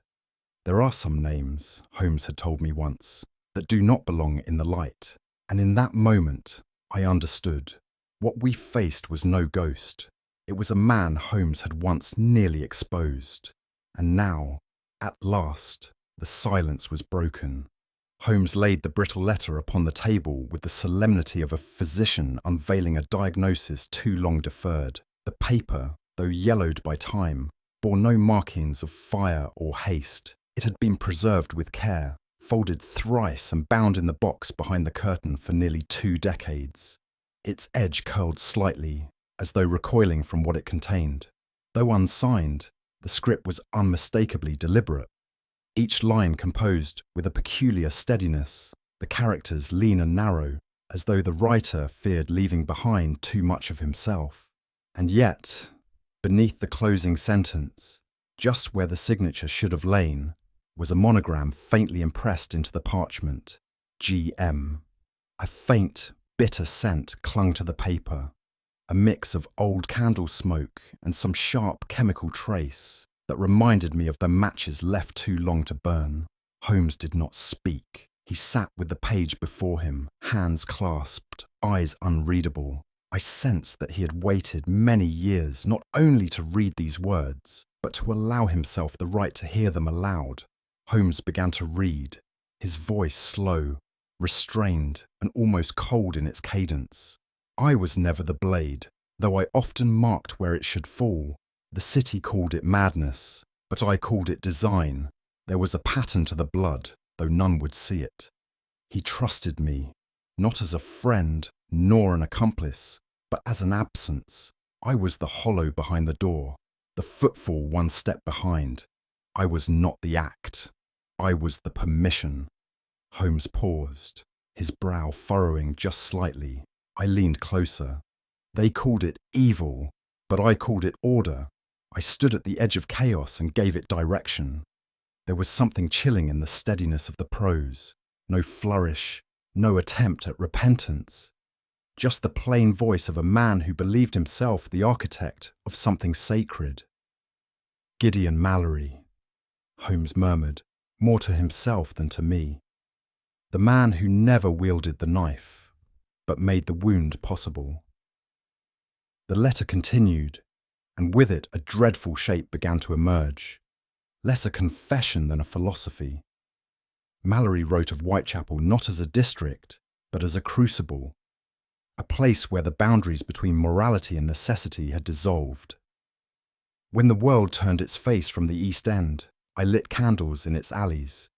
There are some names, Holmes had told me once, that do not belong in the light, and in that moment I understood. What we faced was no ghost. It was a man Holmes had once nearly exposed, and now, at last, the silence was broken. Holmes laid the brittle letter upon the table with the solemnity of a physician unveiling a diagnosis too long deferred. The paper, though yellowed by time, bore no markings of fire or haste. It had been preserved with care, folded thrice and bound in the box behind the curtain for nearly 2 decades. Its edge curled slightly, as though recoiling from what it contained. Though unsigned, the script was unmistakably deliberate. Each line composed with a peculiar steadiness, the characters lean and narrow, as though the writer feared leaving behind too much of himself. And yet, beneath the closing sentence, just where the signature should have lain, was a monogram faintly impressed into the parchment, G.M. A faint, bitter scent clung to the paper. a mix of old candle smoke and some sharp chemical trace that reminded me of the matches left too long to burn. Holmes did not speak. He sat with the page before him, hands clasped, eyes unreadable. I sensed that he had waited many years not only to read these words, but to allow himself the right to hear them aloud. Holmes began to read, his voice slow, restrained, and almost cold in its cadence. I was never the blade, though I often marked where it should fall. The city called it madness, but I called it design. There was a pattern to the blood, though none would see it. He trusted me, not as a friend nor an accomplice, but as an absence. I was the hollow behind the door, the footfall one step behind. I was not the act. I was the permission. Holmes paused, his brow furrowing just slightly. I leaned closer. They called it evil, but I called it order. I stood at the edge of chaos and gave it direction. There was something chilling in the steadiness of the prose. No flourish, no attempt at repentance. Just the plain voice of a man who believed himself the architect of something sacred. Gideon Mallory, Holmes murmured, more to himself than to me. The man who never wielded the knife, but made the wound possible. The letter continued, and with it a dreadful shape began to emerge. Less a confession than a philosophy. Mallory wrote of Whitechapel not as a district, but as a crucible, a place where the boundaries between morality and necessity had dissolved. When the world turned its face from the East End, I lit candles in its alleys,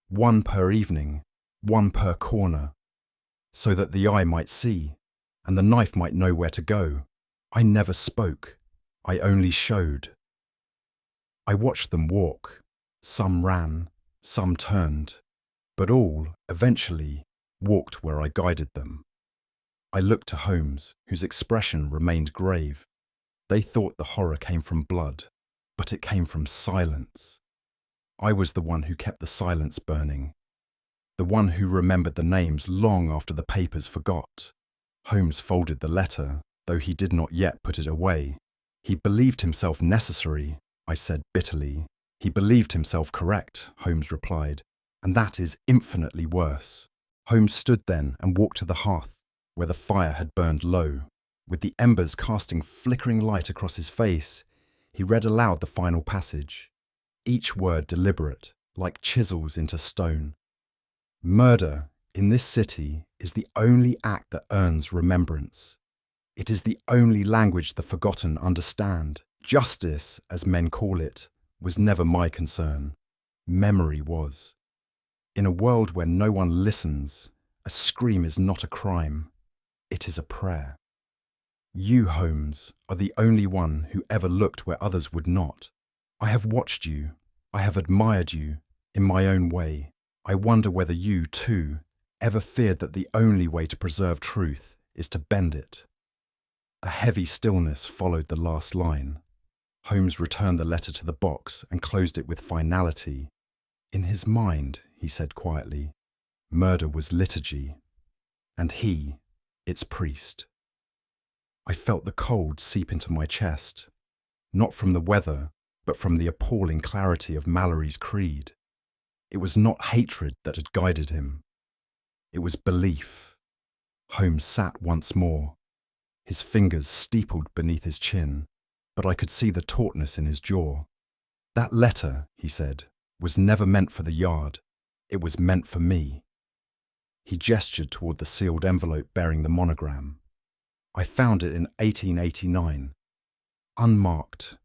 one per evening, one per corner, so that the eye might see, and the knife might know where to go. I never spoke, I only showed. I watched them walk. Some ran, some turned, but all, eventually, walked where I guided them. I looked to Holmes, whose expression remained grave. They thought the horror came from blood, but it came from silence. I was the one who kept the silence burning, the one who remembered the names long after the papers forgot. Holmes folded the letter, though he did not yet put it away. He believed himself necessary, I said bitterly. He believed himself correct, Holmes replied, and that is infinitely worse. Holmes stood then and walked to the hearth, where the fire had burned low. With the embers casting flickering light across his face, he read aloud the final passage, each word deliberate, like chisels into stone. Murder, in this city, is the only act that earns remembrance. It is the only language the forgotten understand. Justice, as men call it, was never my concern. Memory was. In a world where no one listens, a scream is not a crime. It is a prayer. You, Holmes, are the only one who ever looked where others would not. I have watched you. I have admired you, in my own way. I wonder whether you, too, ever feared that the only way to preserve truth is to bend it. A heavy stillness followed the last line. Holmes returned the letter to the box and closed it with finality. In his mind, he said quietly, murder was liturgy, and he, its priest. I felt the cold seep into my chest, not from the weather, but from the appalling clarity of Mallory's creed. It was not hatred that had guided him. It was belief. Holmes sat once more, his fingers steepled beneath his chin, but I could see the tautness in his jaw. That letter, he said, was never meant for the yard. It was meant for me. He gestured toward the sealed envelope bearing the monogram. I found it in 1889, unmarked,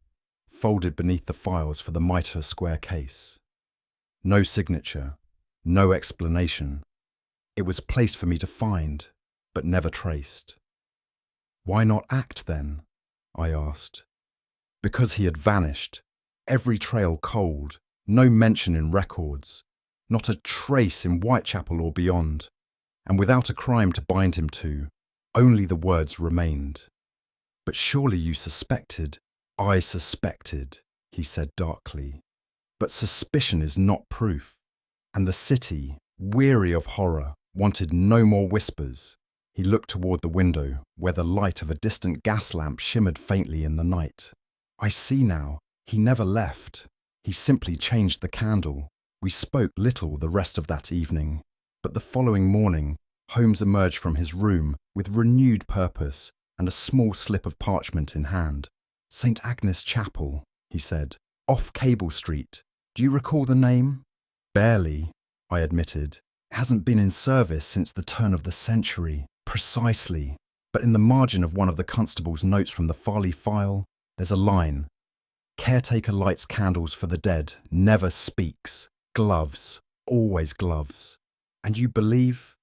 folded beneath the files for the Mitre Square case. No signature, no explanation. It was placed for me to find, but never traced. Why not act then? I asked. Because he had vanished, every trail cold, no mention in records, not a trace in Whitechapel or beyond, and without a crime to bind him to, only the words remained. But surely you suspected. I suspected, he said darkly. But suspicion is not proof, and the city, weary of horror, wanted no more whispers. He looked toward the window, where the light of a distant gas lamp shimmered faintly in the night. I see now. He never left. He simply changed the candle. We spoke little the rest of that evening, but the following morning, Holmes emerged from his room with renewed purpose and a small slip of parchment in hand. "St. Agnes Chapel," he said, "off Cable Street. Do you recall the name?" "Barely," I admitted. "It hasn't been in service since the turn of the century." "Precisely. But in the margin of one of the constable's notes from the Farley file, there's a line. Caretaker lights candles for the dead, never speaks. Gloves, always gloves. And you believe?"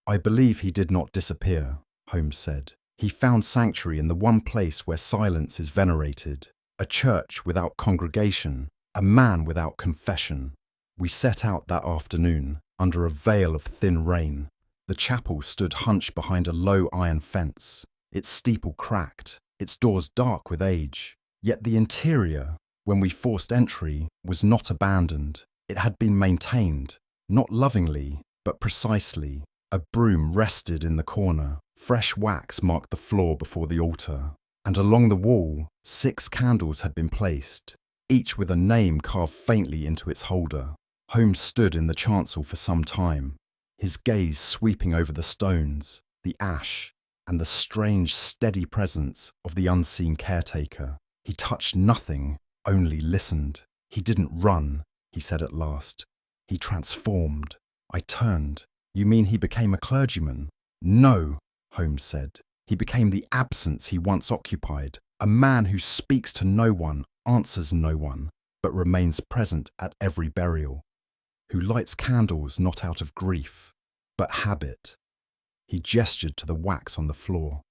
"I believe he did not disappear," Holmes said. "He found sanctuary in the one place where silence is venerated, a church without congregation, a man without confession." We set out that afternoon, under a veil of thin rain. The chapel stood hunched behind a low iron fence, its steeple cracked, its doors dark with age. Yet the interior, when we forced entry, was not abandoned. It had been maintained, not lovingly, but precisely. A broom rested in the corner, fresh wax marked the floor before the altar, and along the wall 6 candles had been placed, each with a name carved faintly into its holder. Holmes stood in the chancel for some time, his gaze sweeping over the stones, the ash, and the strange, steady presence of the unseen caretaker. He touched nothing, only listened. "He didn't run," he said at last. "He transformed." I turned. "You mean he became a clergyman?" "No," Holmes said. "He became the absence he once occupied, a man who speaks to no one, answers no one, but remains present at every burial, who lights candles not out of grief, but habit." He gestured to the wax on the floor.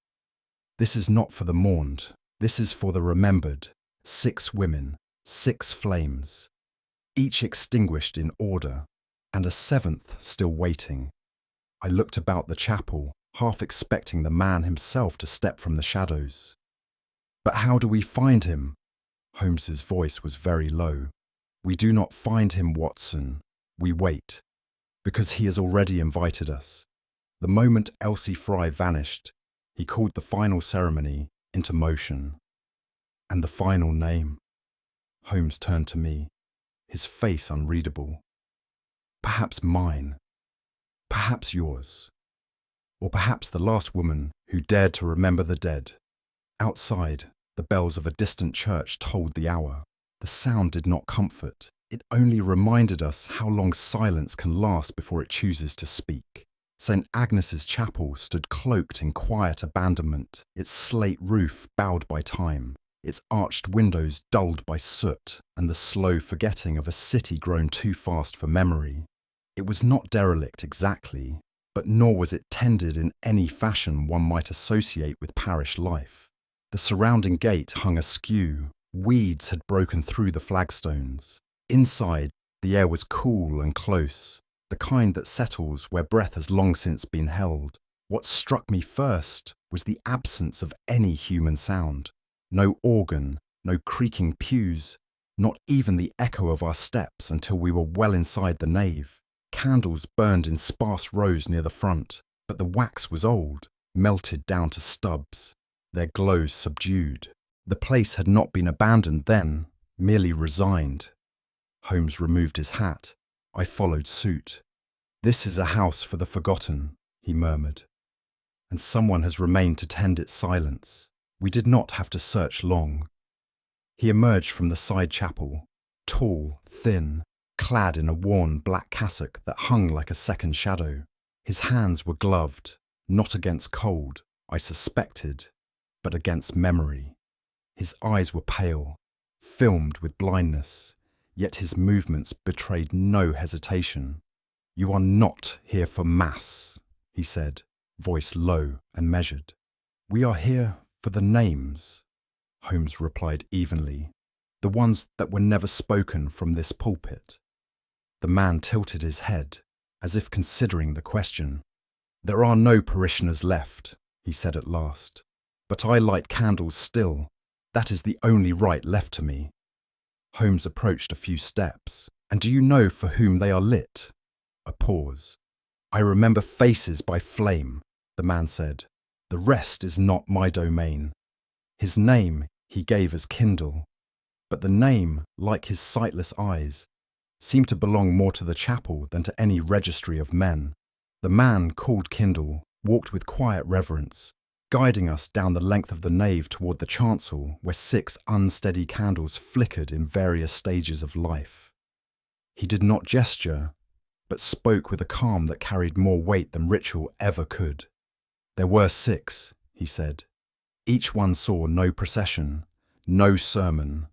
"This is not for the mourned. This is for the remembered. 6 women, 6 flames, each extinguished in order, and a 7th still waiting." I looked about the chapel, half expecting the man himself to step from the shadows. "But how do we find him?" Holmes's voice was very low. "We do not find him, Watson. We wait, because he has already invited us." The moment Elsie Fry vanished, he called the final ceremony into motion. "And the final name?" Holmes turned to me, his face unreadable. "Perhaps mine. Perhaps yours. Or perhaps the last woman who dared to remember the dead." Outside, the bells of a distant church tolled the hour. The sound did not comfort. It only reminded us how long silence can last before it chooses to speak. St. Agnes's Chapel stood cloaked in quiet abandonment, its slate roof bowed by time, its arched windows dulled by soot and the slow forgetting of a city grown too fast for memory. It was not derelict exactly, but nor was it tended in any fashion one might associate with parish life. The surrounding gate hung askew. Weeds had broken through the flagstones. Inside, the air was cool and close, the kind that settles where breath has long since been held. What struck me first was the absence of any human sound. No organ, no creaking pews, not even the echo of our steps until we were well inside the nave. Candles burned in sparse rows near the front, but the wax was old, melted down to stubs, their glow subdued. The place had not been abandoned then, merely resigned. Holmes removed his hat. I followed suit. "This is a house for the forgotten," he murmured, "and someone has remained to tend its silence. We did not have to search long." He emerged from the side chapel, tall, thin, clad in a worn black cassock that hung like a second shadow. His hands were gloved, not against cold, I suspected, but against memory. His eyes were pale, filmed with blindness, yet his movements betrayed no hesitation. "You are not here for mass," he said, voice low and measured. "We are here for the names," Holmes replied evenly, "the ones that were never spoken from this pulpit." The man tilted his head, as if considering the question. "There are no parishioners left," he said at last, "but I light candles still. That is the only right left to me." Holmes approached a few steps. "And do you know for whom they are lit?" A pause. "I remember faces by flame, the man said. "The rest is not my domain." His name he gave as Kindle, but the name, like his sightless eyes, seemed to belong more to the chapel than to any registry of men. The man called Kindle walked with quiet reverence, guiding us down the length of the nave toward the chancel where 6 unsteady candles flickered in various stages of life. He did not gesture, but spoke with a calm that carried more weight than ritual ever could. "There were 6, he said. "Each one saw no procession, no sermon,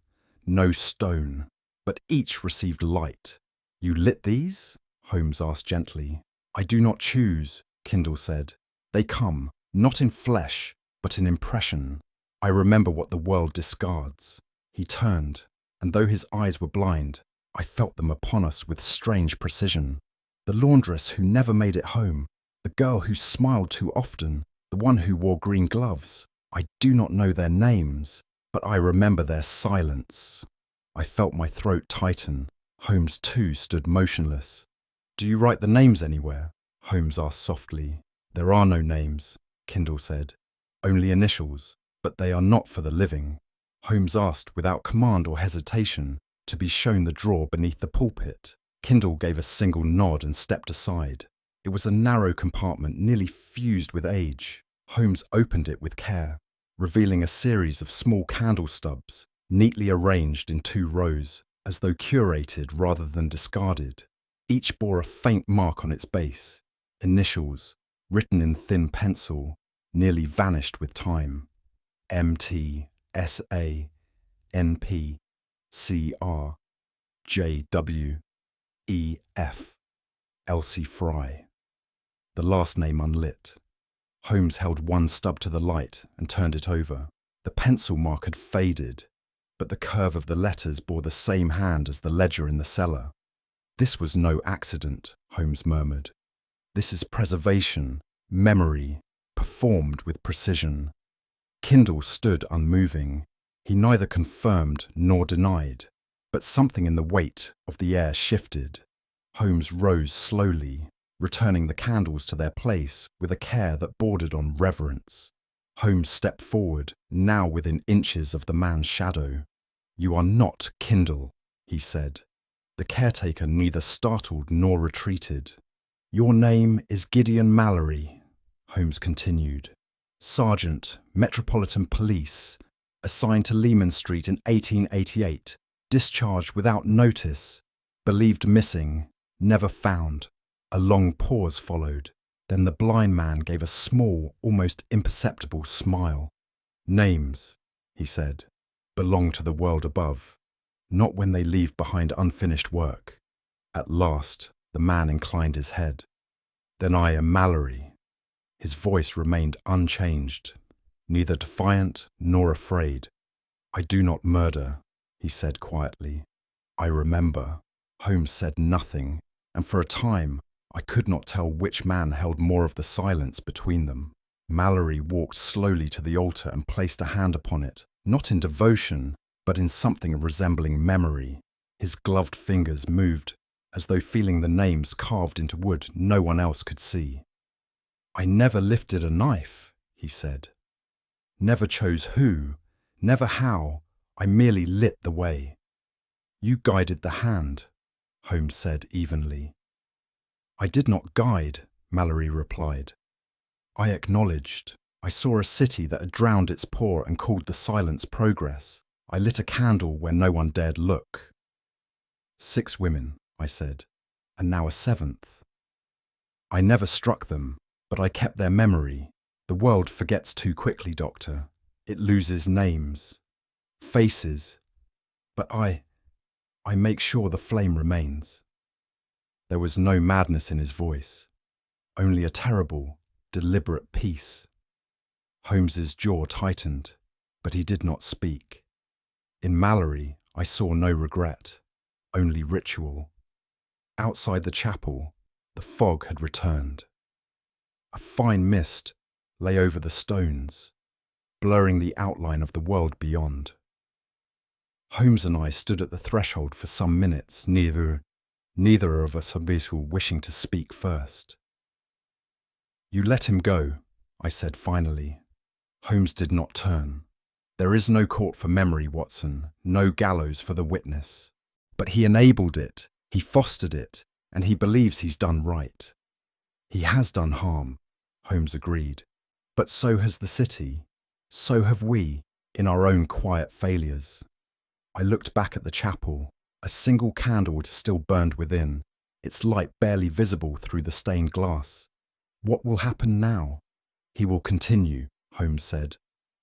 no stone, but each received light." "You lit these?" Holmes asked gently. "I do not choose," Kindle said. "They come, not in flesh, but in impression. I remember what the world discards." He turned, and though his eyes were blind, I felt them upon us with strange precision. The laundress who never made it home, the girl who smiled too often, the one who wore green gloves. I do not know their names, but I remember their silence. I felt my throat tighten. Holmes too stood motionless. "Do you write the names anywhere?" Holmes asked softly. "There are no names," Kindle said. "Only initials, but they are not for the living." Holmes asked without command or hesitation to be shown the drawer beneath the pulpit. Kindle gave a single nod and stepped aside. It was a narrow compartment nearly fused with age. Holmes opened it with care, revealing a series of small candle stubs, neatly arranged in 2 rows, as though curated rather than discarded. Each bore a faint mark on its base, initials, written in thin pencil, nearly vanished with time. M.T. S.A. N.P. C.R. J.W. E.F. Elsie Fry. The last name unlit. Holmes held one stub to the light and turned it over. The pencil mark had faded, but the curve of the letters bore the same hand as the ledger in the cellar. "This was no accident," Holmes murmured. "This is preservation, memory, performed with precision." Kindle stood unmoving. He neither confirmed nor denied, but something in the weight of the air shifted. Holmes rose slowly, returning the candles to their place with a care that bordered on reverence. Holmes stepped forward, now within inches of the man's shadow. "You are not Kindle," he said. The caretaker neither startled nor retreated. "Your name is Gideon Mallory," Holmes continued. "Sergeant, Metropolitan Police, assigned to Lehman Street in 1888, discharged without notice, believed missing, never found." A long pause followed. Then the blind man gave a small, almost imperceptible smile. "Names," he said, "belong to the world above, not when they leave behind unfinished work." At last, the man inclined his head. "Then I am Mallory." His voice remained unchanged, neither defiant nor afraid. "I do not murder," he said quietly. "I remember." Holmes said nothing, and for a time I could not tell which man held more of the silence between them. Mallory walked slowly to the altar and placed a hand upon it, not in devotion, but in something resembling memory. His gloved fingers moved, as though feeling the names carved into wood no one else could see. "I never lifted a knife," he said. "Never chose who, never how, I merely lit the way." "You guided the hand," Holmes said evenly. "I did not guide," Mallory replied. "I acknowledged. I saw a city that had drowned its poor and called the silence progress. I lit a candle where no one dared look." "6 women," I said, "and now a 7th. I never struck them, but I kept their memory. The world forgets too quickly, Doctor. It loses names, faces, but I make sure the flame remains." There was no madness in his voice, only a terrible, deliberate peace. Holmes's jaw tightened, but he did not speak. In Mallory, I saw no regret, only ritual. Outside the chapel, the fog had returned. A fine mist lay over the stones, blurring the outline of the world beyond. Holmes and I stood at the threshold for some minutes, neither of us wishing to speak first. "You let him go," I said finally. Holmes did not turn. There is no court for memory, Watson, no gallows for the witness. But he enabled it, he fostered it, and he believes he's done right. He has done harm, Holmes agreed. But so has the city. So have we, in our own quiet failures. I looked back at the chapel. A single candle still burned within, its light barely visible through the stained glass. What will happen now? He will continue, Holmes said,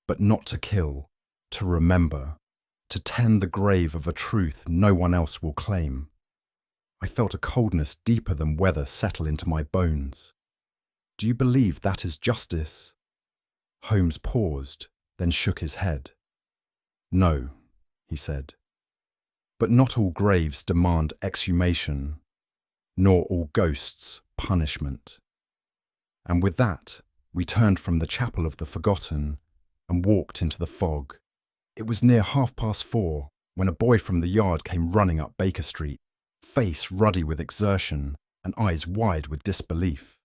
but not to kill, to remember, to tend the grave of a truth no one else will claim. I felt a coldness deeper than weather settle into my bones. Do you believe that is justice? Holmes paused, then shook his head. No, he said. But not all graves demand exhumation, nor all ghosts punishment. And with that, we turned from the chapel of the forgotten and walked into the fog. It was near 4:30 when a boy from the yard came running up Baker Street, face ruddy with exertion and eyes wide with disbelief.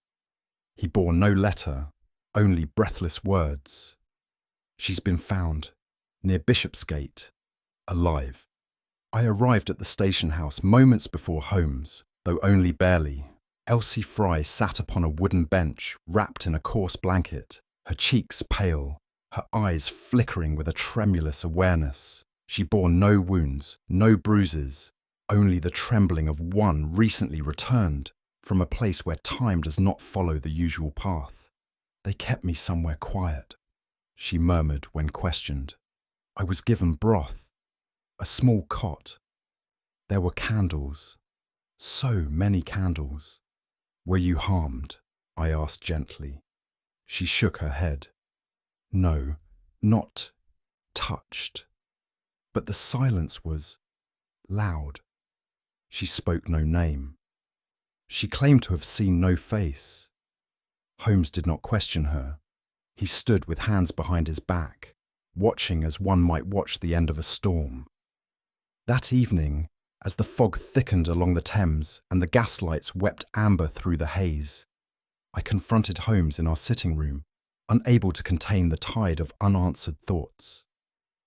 He bore no letter, only breathless words. She's been found, near Bishopsgate, alive. I arrived at the station house moments before Holmes, though only barely. Elsie Fry sat upon a wooden bench, wrapped in a coarse blanket, her cheeks pale, her eyes flickering with a tremulous awareness. She bore no wounds, no bruises, only the trembling of one recently returned from a place where time does not follow the usual path. They kept me somewhere quiet, she murmured when questioned. I was given broth, a small cot. There were candles, so many candles. Were you harmed? I asked gently. She shook her head. No, not touched. But the silence was loud. She spoke no name. She claimed to have seen no face. Holmes did not question her. He stood with hands behind his back, watching as one might watch the end of a storm. That evening, as the fog thickened along the Thames and the gaslights wept amber through the haze, I confronted Holmes in our sitting room, unable to contain the tide of unanswered thoughts.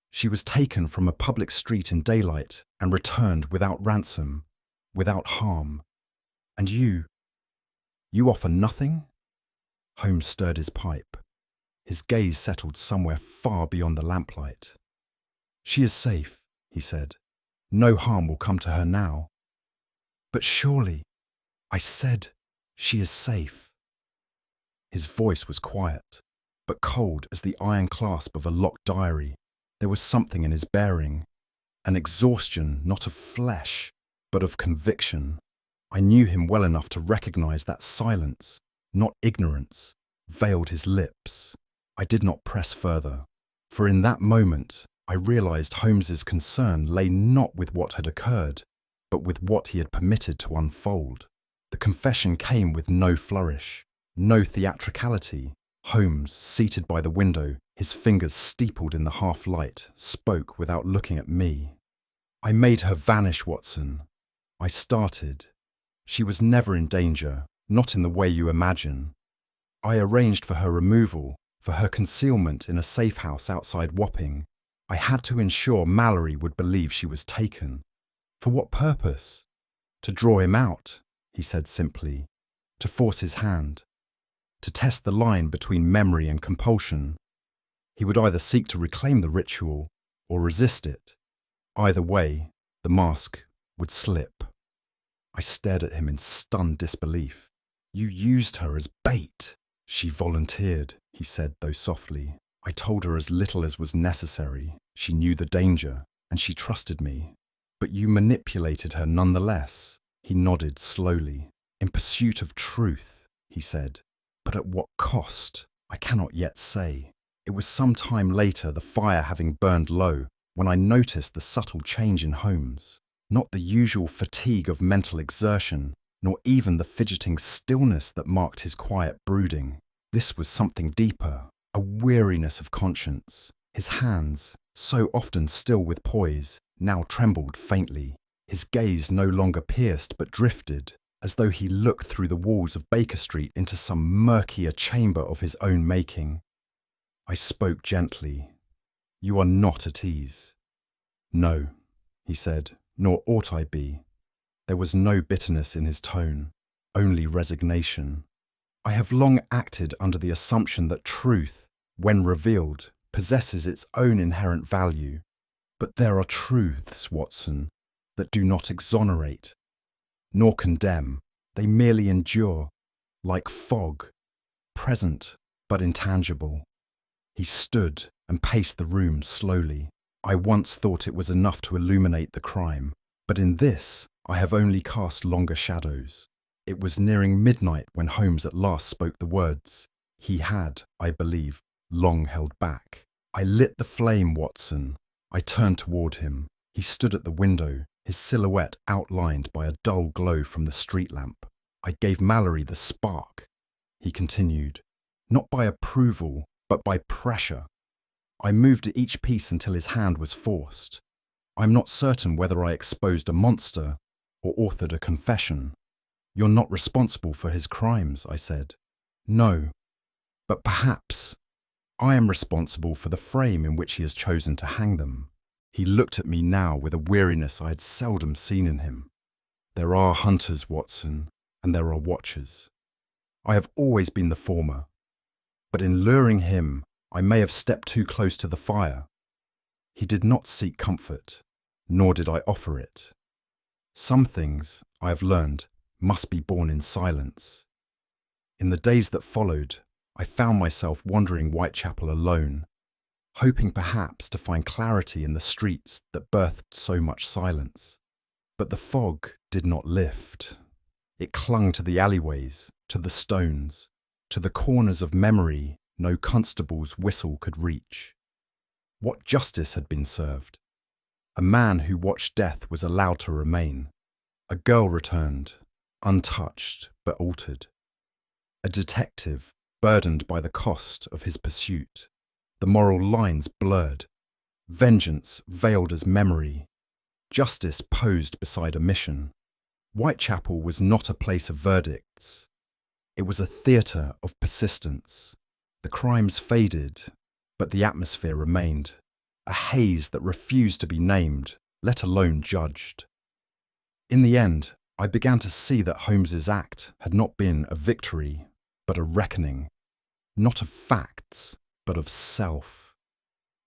She was taken from a public street in daylight and returned without ransom, without harm. And you offer nothing? Holmes stirred his pipe. His gaze settled somewhere far beyond the lamplight. She is safe, he said. No harm will come to her now. But surely, I said, she is safe. His voice was quiet, but cold as the iron clasp of a locked diary. There was something in his bearing, an exhaustion not of flesh, but of conviction. I knew him well enough to recognize that silence, not ignorance, veiled his lips. I did not press further, for in that moment I realized Holmes's concern lay not with what had occurred, but with what he had permitted to unfold. The confession came with no flourish, no theatricality. Holmes, seated by the window, his fingers steepled in the half-light, spoke without looking at me. I made her vanish, Watson. I started. She was never in danger, not in the way you imagine. I arranged for her removal, for her concealment in a safe house outside Wapping. I had to ensure Mallory would believe she was taken. For what purpose? To draw him out, he said simply. To force his hand. To test the line between memory and compulsion. He would either seek to reclaim the ritual or resist it. Either way, the mask would slip. I stared at him in stunned disbelief. You used her as bait. She volunteered, he said, though softly. I told her as little as was necessary. She knew the danger, and she trusted me. But you manipulated her nonetheless. He nodded slowly. In pursuit of truth, he said. But at what cost? I cannot yet say. It was some time later, the fire having burned low, when I noticed the subtle change in Holmes. Not the usual fatigue of mental exertion, nor even the fidgeting stillness that marked his quiet brooding. This was something deeper, a weariness of conscience. His hands, so often still with poise, now trembled faintly. His gaze no longer pierced but drifted, as though he looked through the walls of Baker Street into some murkier chamber of his own making. I spoke gently. "You are not at ease." "No," he said, "nor ought I be." There was no bitterness in his tone, only resignation. "I have long acted under the assumption that truth, when revealed, possesses its own inherent value. But there are truths, Watson, that do not exonerate, nor condemn. They merely endure, like fog, present but intangible." He stood and paced the room slowly. "I once thought it was enough to illuminate the crime, but in this I have only cast longer shadows." It was nearing midnight when Holmes at last spoke the words he had, I believe, long held back. "I lit the flame, Watson." I turned toward him. He stood at the window, his silhouette outlined by a dull glow from the street lamp. "I gave Mallory the spark," he continued, "not by approval, but by pressure. I moved at each piece until his hand was forced. I'm not certain whether I exposed a monster or authored a confession." "You're not responsible for his crimes," I said. "No, but perhaps I am responsible for the frame in which he has chosen to hang them." He looked at me now with a weariness I had seldom seen in him. "There are hunters, Watson, and there are watchers. I have always been the former, but in luring him, I may have stepped too close to the fire." He did not seek comfort, nor did I offer it. Some things, I have learned, must be borne in silence. In the days that followed, I found myself wandering Whitechapel alone, hoping perhaps to find clarity in the streets that birthed so much silence. But the fog did not lift. It clung to the alleyways, to the stones, to the corners of memory no constable's whistle could reach. What justice had been served? A man who watched death was allowed to remain. A girl returned, untouched but altered. A detective burdened by the cost of his pursuit. The moral lines blurred. Vengeance veiled as memory. Justice posed beside omission. Whitechapel was not a place of verdicts. It was a theatre of persistence. The crimes faded, but the atmosphere remained. A haze that refused to be named, let alone judged. In the end, I began to see that Holmes's act had not been a victory, but a reckoning, not of facts, but of self.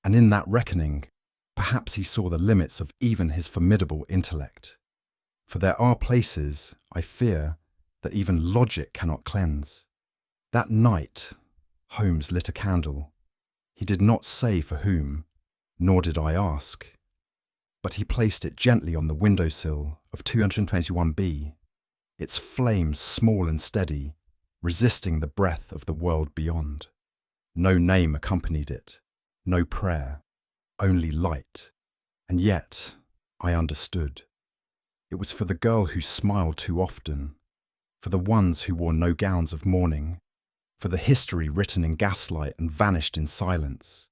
And in that reckoning, perhaps he saw the limits of even his formidable intellect. For there are places, I fear, that even logic cannot cleanse. That night, Holmes lit a candle. He did not say for whom, nor did I ask. But he placed it gently on the windowsill of 221B, its flame small and steady, resisting the breath of the world beyond. No name accompanied it, no prayer, only light. And yet, I understood. It was for the girl who smiled too often, for the ones who wore no gowns of mourning, for the history written in gaslight and vanished in silence,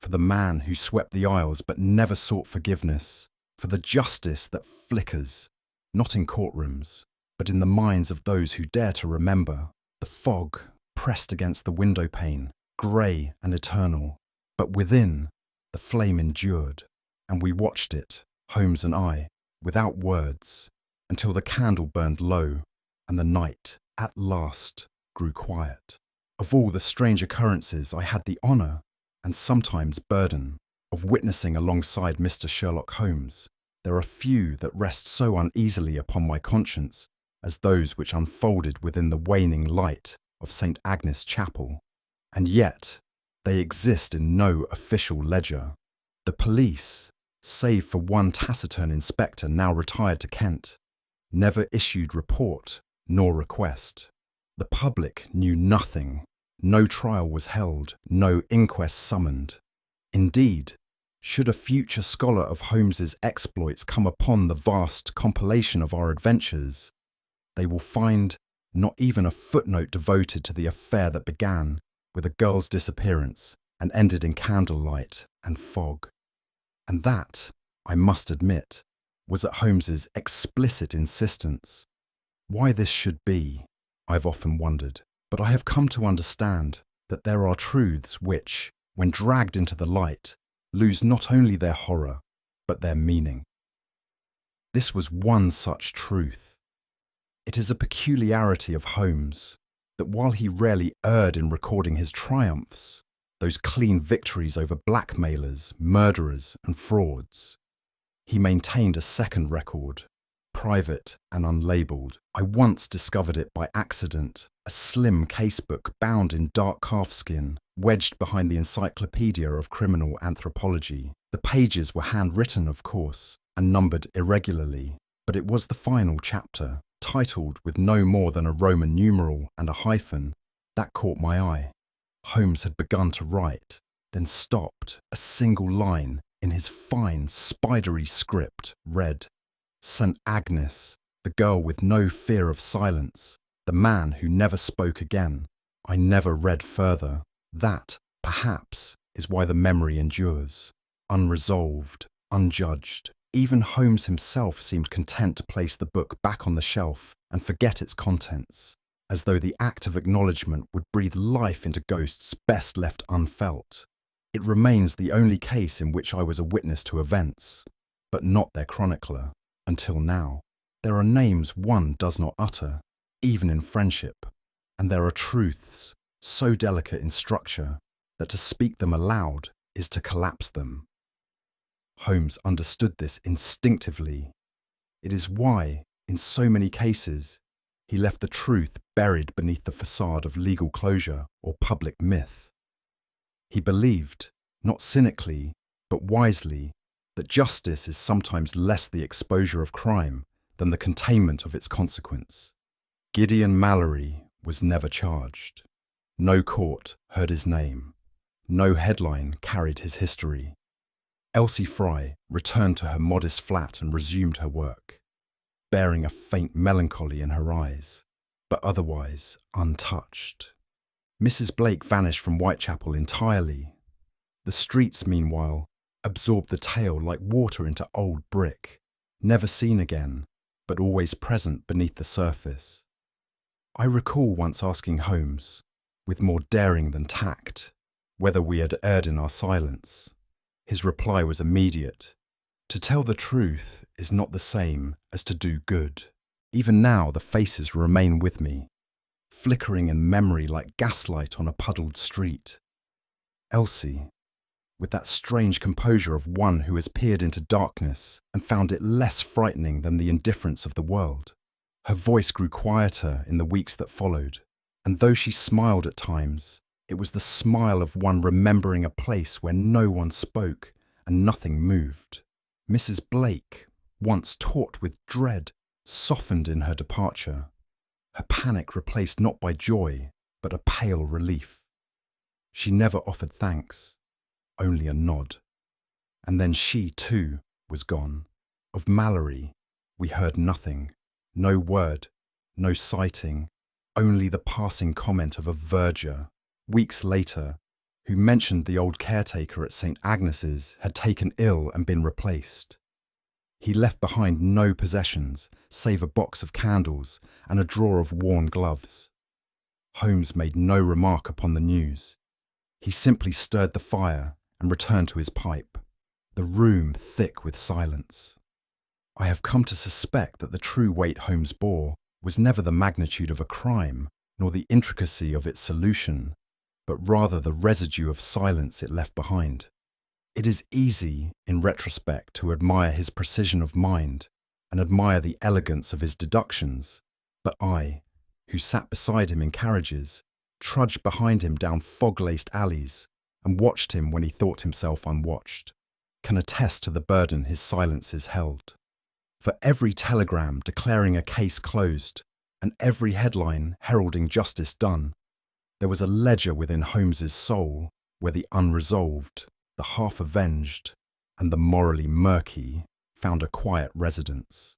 for the man who swept the aisles but never sought forgiveness, for the justice that flickers, not in courtrooms, but in the minds of those who dare to remember. The fog pressed against the window pane, grey and eternal, but within, the flame endured, and we watched it, Holmes and I, without words, until the candle burned low, and the night, at last, grew quiet. Of all the strange occurrences I had the honour, and sometimes burden, of witnessing alongside Mr. Sherlock Holmes, there are few that rest so uneasily upon my conscience as those which unfolded within the waning light of St. Agnes Chapel. And yet, they exist in no official ledger. The police, save for one taciturn inspector now retired to Kent, never issued report nor request. The public knew nothing. No trial was held, no inquest summoned. Indeed, should a future scholar of Holmes's exploits come upon the vast compilation of our adventures, they will find not even a footnote devoted to the affair that began with a girl's disappearance and ended in candlelight and fog. And that, I must admit, was at Holmes's explicit insistence. Why this should be, I've often wondered, but I have come to understand that there are truths which, when dragged into the light, lose not only their horror, but their meaning. This was one such truth. It is a peculiarity of Holmes that while he rarely erred in recording his triumphs, those clean victories over blackmailers, murderers, and frauds, he maintained a second record, private and unlabelled. I once discovered it by accident, a slim casebook bound in dark calfskin, wedged behind the Encyclopedia of Criminal Anthropology. The pages were handwritten, of course, and numbered irregularly, but it was the final chapter, titled with no more than a Roman numeral and a hyphen, that caught my eye. Holmes had begun to write, then stopped. A single line in his fine, spidery script read, "St. Agnes, the girl with no fear of silence, the man who never spoke again." I never read further. That, perhaps, is why the memory endures. Unresolved, unjudged. Even Holmes himself seemed content to place the book back on the shelf and forget its contents, as though the act of acknowledgement would breathe life into ghosts best left unfelt. It remains the only case in which I was a witness to events, but not their chronicler, until now. There are names one does not utter, even in friendship, and there are truths so delicate in structure that to speak them aloud is to collapse them. Holmes understood this instinctively. It is why, in so many cases, he left the truth buried beneath the facade of legal closure or public myth. He believed, not cynically, but wisely, that justice is sometimes less the exposure of crime than the containment of its consequence. Gideon Mallory was never charged. No court heard his name. No headline carried his history. Elsie Fry returned to her modest flat and resumed her work, bearing a faint melancholy in her eyes, but otherwise untouched. Mrs. Blake vanished from Whitechapel entirely. The streets, meanwhile, absorbed the tale like water into old brick, never seen again, but always present beneath the surface. I recall once asking Holmes, with more daring than tact, whether we had erred in our silence. His reply was immediate. To tell the truth is not the same as to do good. Even now the faces remain with me, flickering in memory like gaslight on a puddled street. Elsie, with that strange composure of one who has peered into darkness and found it less frightening than the indifference of the world. Her voice grew quieter in the weeks that followed, and though she smiled at times, it was the smile of one remembering a place where no one spoke and nothing moved. Mrs. Blake, once taut with dread, softened in her departure, her panic replaced not by joy, but a pale relief. She never offered thanks, only a nod. And then she, too, was gone. Of Mallory, we heard nothing, no word, no sighting, only the passing comment of a verger, weeks later, who mentioned the old caretaker at St. Agnes's had taken ill and been replaced. He left behind no possessions save a box of candles and a drawer of worn gloves. Holmes made no remark upon the news. He simply stirred the fire and returned to his pipe, the room thick with silence. I have come to suspect that the true weight Holmes bore was never the magnitude of a crime, nor the intricacy of its solution, but rather the residue of silence it left behind. It is easy, in retrospect, to admire his precision of mind and admire the elegance of his deductions, but I, who sat beside him in carriages, trudged behind him down fog-laced alleys and watched him when he thought himself unwatched, can attest to the burden his silences held. For every telegram declaring a case closed and every headline heralding justice done, there was a ledger within Holmes's soul where the unresolved, the half-avenged, and the morally murky found a quiet residence.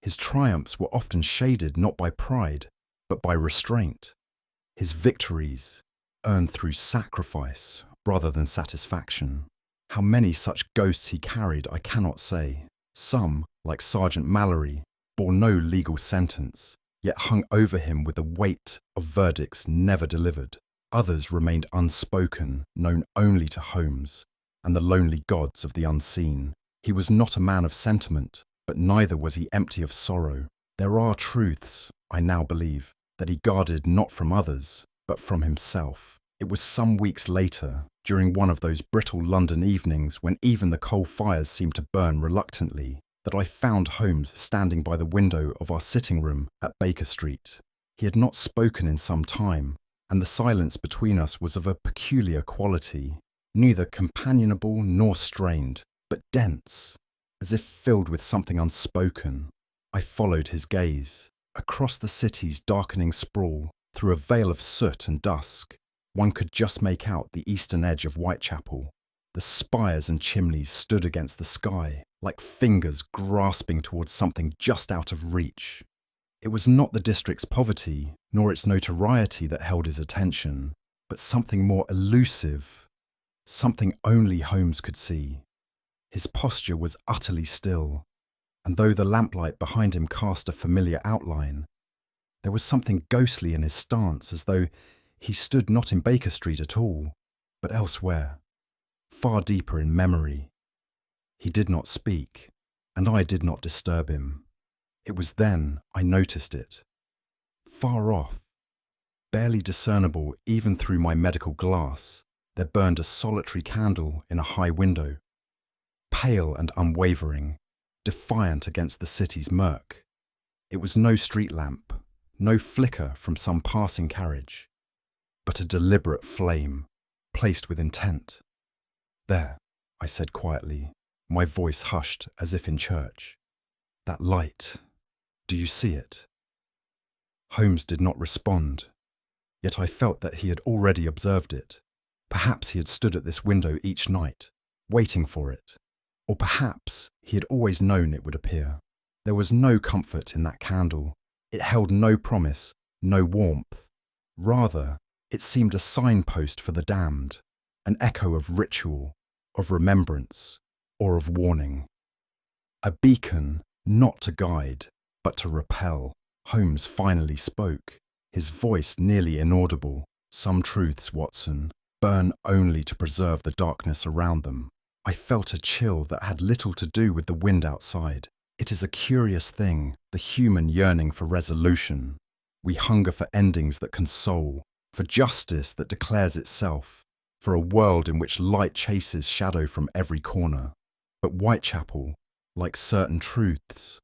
His triumphs were often shaded not by pride, but by restraint. His victories, earned through sacrifice rather than satisfaction. How many such ghosts he carried I cannot say. Some, like Sergeant Mallory, bore no legal sentence, yet hung over him with the weight of verdicts never delivered. Others remained unspoken, known only to Holmes and the lonely gods of the unseen. He was not a man of sentiment, but neither was he empty of sorrow. There are truths, I now believe, that he guarded not from others, but from himself. It was some weeks later, during one of those brittle London evenings when even the coal fires seemed to burn reluctantly, that I found Holmes standing by the window of our sitting room at Baker Street. He had not spoken in some time, and the silence between us was of a peculiar quality, neither companionable nor strained, but dense, as if filled with something unspoken. I followed his gaze. Across the city's darkening sprawl, through a veil of soot and dusk, one could just make out the eastern edge of Whitechapel. The spires and chimneys stood against the sky, like fingers grasping towards something just out of reach. It was not the district's poverty, nor its notoriety that held his attention, but something more elusive, something only Holmes could see. His posture was utterly still, and though the lamplight behind him cast a familiar outline, there was something ghostly in his stance, as though he stood not in Baker Street at all, but elsewhere, far deeper in memory. He did not speak, and I did not disturb him. It was then I noticed it. Far off, barely discernible even through my medical glass, there burned a solitary candle in a high window, pale and unwavering, defiant against the city's murk. It was no street lamp, no flicker from some passing carriage, but a deliberate flame, placed with intent. "There," I said quietly, my voice hushed as if in church. "That light, do you see it?" Holmes did not respond, yet I felt that he had already observed it. Perhaps he had stood at this window each night, waiting for it. Or perhaps he had always known it would appear. There was no comfort in that candle. It held no promise, no warmth. Rather, it seemed a signpost for the damned, an echo of ritual, of remembrance, or of warning. A beacon not to guide, but to repel. Holmes finally spoke, his voice nearly inaudible. "Some truths, Watson, burn only to preserve the darkness around them." I felt a chill that had little to do with the wind outside. It is a curious thing, the human yearning for resolution. We hunger for endings that console, for justice that declares itself, for a world in which light chases shadow from every corner. But Whitechapel, like certain truths,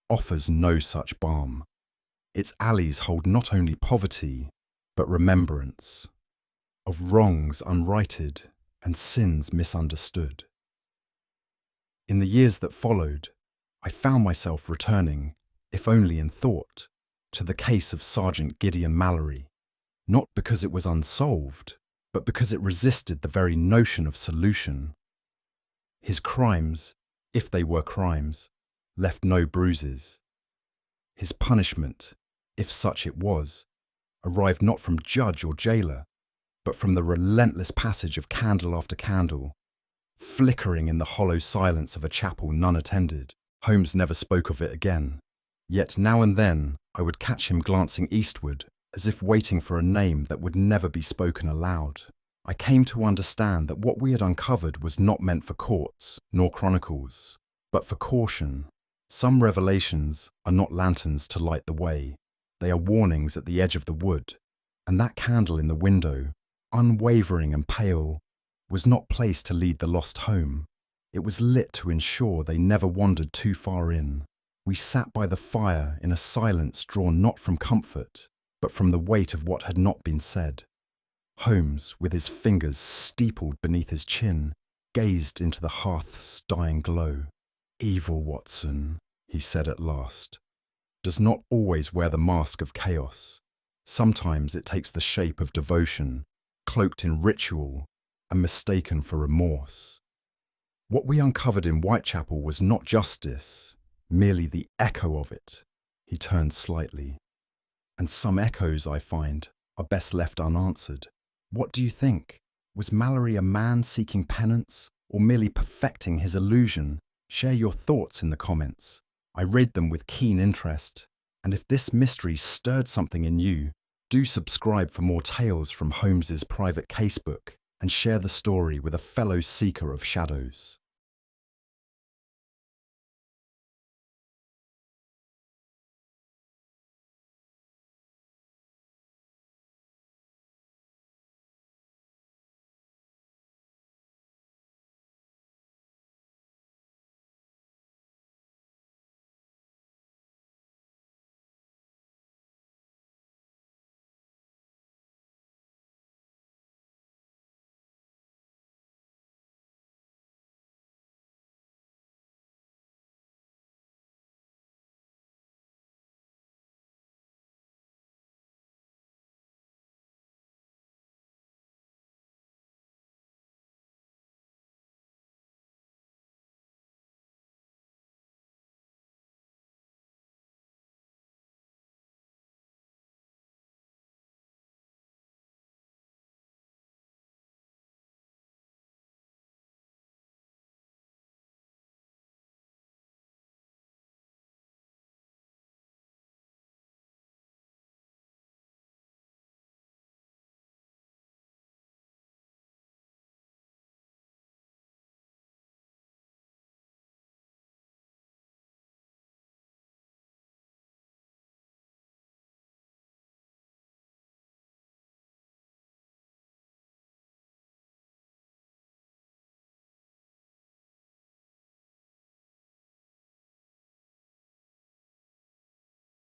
offers no such balm. Its alleys hold not only poverty, but remembrance, of wrongs unrighted and sins misunderstood. In the years that followed, I found myself returning, if only in thought, to the case of Sergeant Gideon Mallory, not because it was unsolved, but because it resisted the very notion of solution. His crimes, if they were crimes, left no bruises. His punishment, if such it was, arrived not from judge or jailer, but from the relentless passage of candle after candle, flickering in the hollow silence of a chapel none attended. Holmes never spoke of it again, yet now and then I would catch him glancing eastward, as if waiting for a name that would never be spoken aloud. I came to understand that what we had uncovered was not meant for courts nor chronicles, but for caution. Some revelations are not lanterns to light the way. They are warnings at the edge of the wood, and that candle in the window, unwavering and pale, was not placed to lead the lost home. It was lit to ensure they never wandered too far in. We sat by the fire in a silence drawn not from comfort, but from the weight of what had not been said. Holmes, with his fingers steepled beneath his chin, gazed into the hearth's dying glow. "Evil, Watson," he said at last, "does not always wear the mask of chaos. Sometimes it takes the shape of devotion, cloaked in ritual and mistaken for remorse. What we uncovered in Whitechapel was not justice, merely the echo of it." He turned slightly. "And some echoes, I find, are best left unanswered. What do you think? Was Mallory a man seeking penance, or merely perfecting his illusion? Share your thoughts in the comments. I read them with keen interest, and if this mystery stirred something in you, do subscribe for more tales from Holmes's private casebook and share the story with a fellow seeker of shadows.